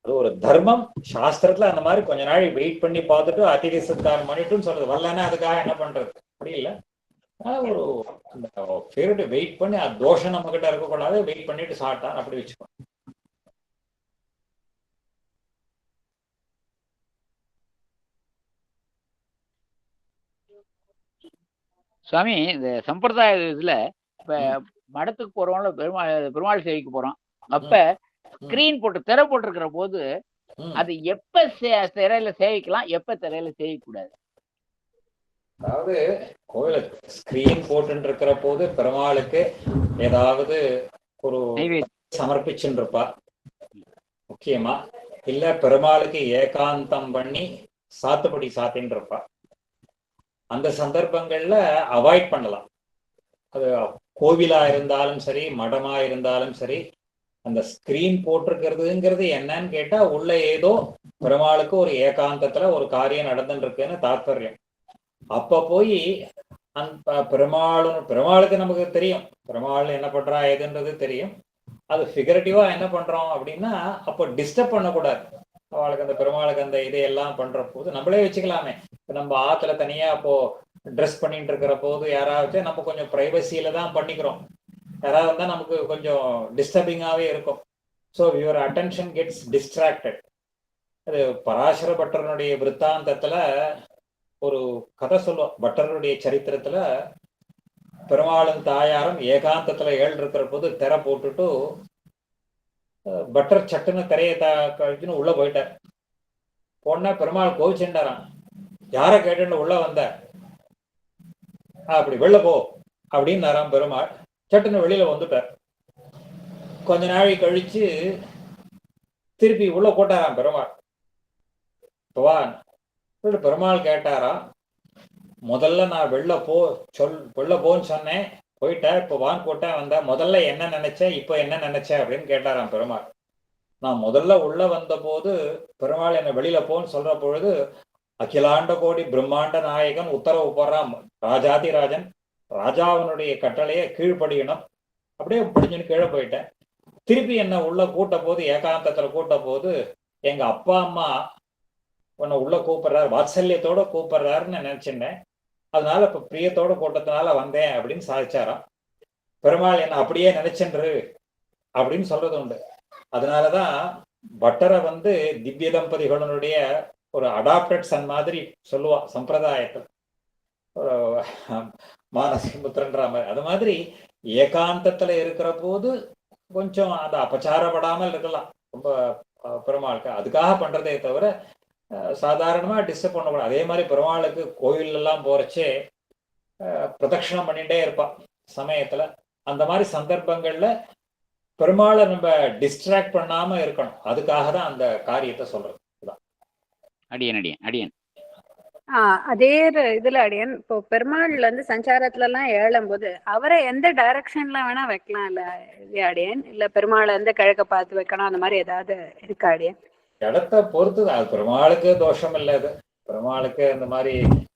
அது ஒரு தர்மம். சாஸ்திரத்துல அந்த மாதிரி கொஞ்ச நாள் வெயிட் பண்ணி பார்த்துட்டு அத்திரிசத்காரம் பண்ணிட்டுன்னு சொல்றது. வரலன்னா அதுக்காக என்ன பண்றது, அப்படி இல்லை. ஒரு பீரியட் வெயிட் பண்ணி, அது தோஷம் நம்ம கிட்ட இருக்கக்கூடாது, வெயிட் பண்ணிட்டு சாப்பிட்டா அப்படி வச்சுக்கோ. சுவாமி, இந்த சம்பிரதாய இதுல இப்ப மடத்துக்கு போறோம்ல, பெருமாள் சேவைக்கு போறோம், அப்ப ஸ்கிரீன் போட்டு திரை போட்டிருக்கிற போது அது எப்ப திரையில சேவிக்கலாம், எப்ப திரையில சேவிக்கூடாது? அதாவது கோயில ஸ்கிரீன் போட்டு இருக்கிற போது பெருமாளுக்கு ஏதாவது ஒரு சமர்ப்பிச்சுன்னு இருப்பா முக்கியமா, இல்ல பெருமாளுக்கு ஏகாந்தம் பண்ணி சாத்துப்படி சாத்தின்னு இருப்பா. அந்த சந்தர்ப்பங்கள்ல அவாய்ட் பண்ணலாம். அது கோவிலா இருந்தாலும் சரி, மடமா இருந்தாலும் சரி, அந்த ஸ்கிரீன் போட்டிருக்கிறதுங்கிறது என்னன்னு கேட்டா உள்ள ஏதோ பெருமாளுக்கு ஒரு ஏகாந்தத்துல ஒரு காரியம் நடந்துட்டு இருக்குன்னு தாத்பரியம். அப்ப போய் அந்த பெருமாளுக்கு நமக்கு தெரியும் பெருமாள் என்ன பண்றா ஏதுன்றது தெரியும். அது ஃபிகரட்டிவா என்ன பண்றோம் அப்படின்னா அப்போ டிஸ்டர்ப் பண்ணக்கூடாது. அவளுக்கு அந்த பெருமாளுக்கு அந்த இதையெல்லாம் பண்ற போது நம்மளே வச்சுக்கலாமே. நம்ம ஆத்துல தனியா அப்போ ட்ரெஸ் பண்ணிட்டு இருக்கிற போது யாராவது நம்ம கொஞ்சம் பிரைவசியில தான் பண்ணிக்கிறோம். யாராவது வந்தா நமக்கு கொஞ்சம் டிஸ்டர்பிங்காவே இருக்கும். So your attention gets distracted. அது பராசர பட்டரனுடைய விற்த்தாந்தத்துல ஒரு கதை சொல்லுவோம். பட்டருடைய சரித்திரத்துல பெருமாளும் தாயாரும் ஏகாந்தத்துல இருக்கிற போது திரை போட்டுட்டு பட்டர் சட்டுன்னு திரையை கழிச்சுன்னு உள்ள போயிட்டார். போனா பெருமாள் கோவிச்சுட்டாராம். யார கேட்டுன்னு உள்ள வந்த, அப்படி வெளில போ அப்படின்னு பெருமாள். சட்டுன்னு வெளியில வந்துட்டார். கொஞ்ச நாளை கழிச்சு திருப்பி உள்ள போட்டாராம் பெருமாள். பெருமாள் கேட்டாராம், முதல்ல நான் வெளில போன்னு சொன்னேன், போயிட்டேன், இப்போ வான் போட்டேன் வந்த, முதல்ல என்ன நினைச்சேன், இப்போ என்ன நினைச்சேன் அப்படின்னு கேட்டாராம் பெருமாள். நான் முதல்ல உள்ள வந்த போது பெருமாள் என்ன வெளியில போன்னு சொல்ற பொழுது அகிலாண்ட கோடி பிரம்மாண்ட நாயகன் உத்தரவு போடுறான், ராஜாதிராஜன் ராஜாவினுடைய கட்டளையை கீழ்படியணும். அப்படியே படிஞ்சுன்னு கீழே போயிட்டேன். திருப்பி என்ன உள்ள கூட்ட போது ஏகாந்தத்துல கூட்ட போது எங்க அப்பா அம்மா உன்னை உள்ள கூப்பிடுறாரு, வாத்சல்யத்தோட கூப்பிடுறாருன்னு நினைச்சிருந்தேன். அதனால இப்ப பிரியத்தோட கூட்டத்தினால வந்தேன் அப்படின்னு சாதிச்சாராம். பெருமாள் என்ன அப்படியே நினைச்சென்று அப்படின்னு சொல்றது உண்டு. அதனாலதான் பட்டரை திவ்ய தம்பதிகளுடைய ஒரு அடாப்டட் சன் மாதிரி சொல்லுவா சம்பிரதாயத்தில், மானசிமுத்திரன்ற மாதிரி. அது மாதிரி ஏகாந்தத்துல இருக்கிற போது கொஞ்சம் அதை அபச்சாரப்படாமல் இருக்கலாம் ரொம்ப பெருமாளுக்கு. அதுக்காக பண்றதே தவிர சாதாரணமா டிஸ்டர்ப் பண்ணக்கூடாது. அதே மாதிரி பெருமாளுக்கு கோயில் எல்லாம் போறச்சே பிரதட்சணம் பண்ணிட்டே இருப்பா சமயத்துல. அந்த மாதிரி சந்தர்ப்பங்கள்ல பெருமாளை நம்ம டிஸ்ட்ராக்ட் பண்ணாம இருக்கணும். அதுக்காக தான் அந்த காரியத்தை சொல்றது. அடியன் அதே இதுல அடியன் இப்போ பெருமாள் சஞ்சாரத்துல எல்லாம் ஏழும் போது அவரை எந்த டைரக்ஷன்ல வேணா வைக்கலாம் இல்ல அடியன்? இல்ல பெருமாள் கிழக்க பார்த்து வைக்கணும் அந்த மாதிரி ஏதாவது இருக்கா அடியன்? இடத்தை பொறுத்து அது பெருமாளுக்கு தோஷம் இல்லை. அது பெருமாளுக்கு அந்த மாதிரி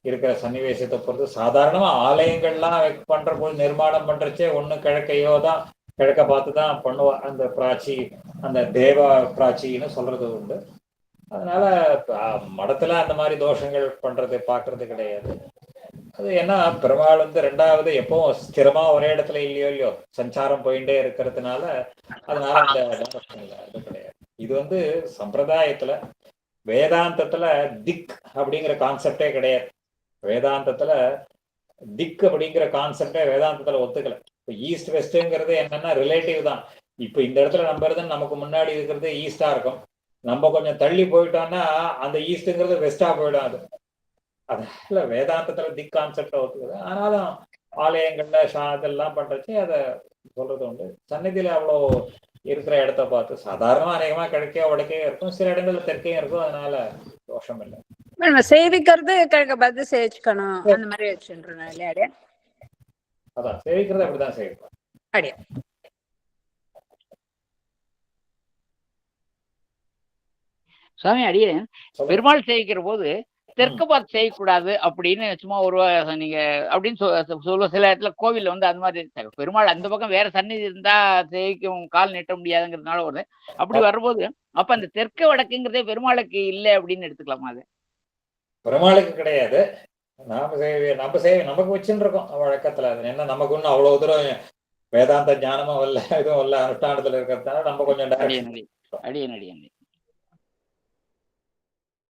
இருக்கிற சன்னிவேசத்தை பொறுத்து. சாதாரணமா ஆலயங்கள்லாம் பண்ற போது நிர்மாணம் பண்றச்சே ஒண்ணு கிழக்கையோ தான், கிழக்க பார்த்து தான் பண்ணுவா. அந்த பிராச்சி, அந்த தேவ பிராச்சின்னு சொல்றது உண்டு. அதனால மடத்துல அந்த மாதிரி தோஷங்கள் பண்றது பாக்குறது கிடையாது. அது என்ன பெருமாள் ரெண்டாவது எப்பவும் ஸ்திரமா ஒரே இடத்துல இல்லையோ சஞ்சாரம் போயிட்டே இருக்கிறதுனால அதனால அந்த தோஷம் இல்லை, அது கிடையாது. இது சம்பிரதாயத்துல வேதாந்தத்துல திக் அப்படிங்கிற கான்செப்டே கிடையாது. வேதாந்தத்துல திக் அப்படிங்கிற கான்செப்டே வேதாந்தத்துல ஒத்துக்கல. இப்போ ஈஸ்ட் வெஸ்ட்ங்கிறது என்னன்னா ரிலேட்டிவ் தான். இப்போ இந்த இடத்துல நம்புறதுன்னு நமக்கு முன்னாடி இருக்கிறது ஈஸ்டா இருக்கும். நம்ம கொஞ்சம் தள்ளி போயிட்டோம்னா அந்த ஈஸ்ட்ங்கிறது வெஸ்டா போயிடும். அதனால வேதாந்தத்துல திக் கான்செப்டை ஒத்துக்குது. ஆனாலும் ஆலயங்கள்ல இதெல்லாம் பண்றச்சு அதை சொல்றது உண்டு. சந்நிதியில அவ்வளோ இருக்கிற இடத்த பார்த்து சாதாரணமா அநேகமா கிழக்கே வடக்கே இருக்கும், சில இடங்கள்ல தெற்கையும் இருக்கும். அதனால தோஷம் இல்லை. சேவிக்கிறது கிழக்க பார்த்து சேவிச்சுக்கணும் அந்த மாதிரி வச்சுருந்தோம் இல்லையா? அதான் சேவிக்கிறது அப்படிதான் சேவிப்போம் அடியா. சுவாமி அடியேன் பெருமாள் சேவிக்கிற போது தெற்கு பார்த்து செய்யக்கூடாது அப்படின்னு சும்மா ஒரு நீங்க அப்படின்னு சொல்ல சில இடத்துல கோவில்ல அந்த மாதிரி பெருமாள் அந்த பக்கம் வேற சந்நிதி இருந்தா சேவிக்கும் கால் நீட்ட முடியாதுங்கிறதுனால வருது. அப்படி வரும்போது அப்ப அந்த தெற்கு வடக்குங்கிறதே பெருமாளுக்கு இல்லை அப்படின்னு எடுத்துக்கலாமா? அது பெருமாளுக்கு கிடையாது. நமக்கு வச்சுட்டு இருக்கோம் வழக்கத்துல. அது என்ன நமக்கு ஒன்றும் அவ்வளவு தூரம் வேதாந்த ஞானமும் வரல, எதுவும் வரல, அனுஷ்டானத்துல இருக்கிறதுனால நம்ம கொஞ்சம் அடியன்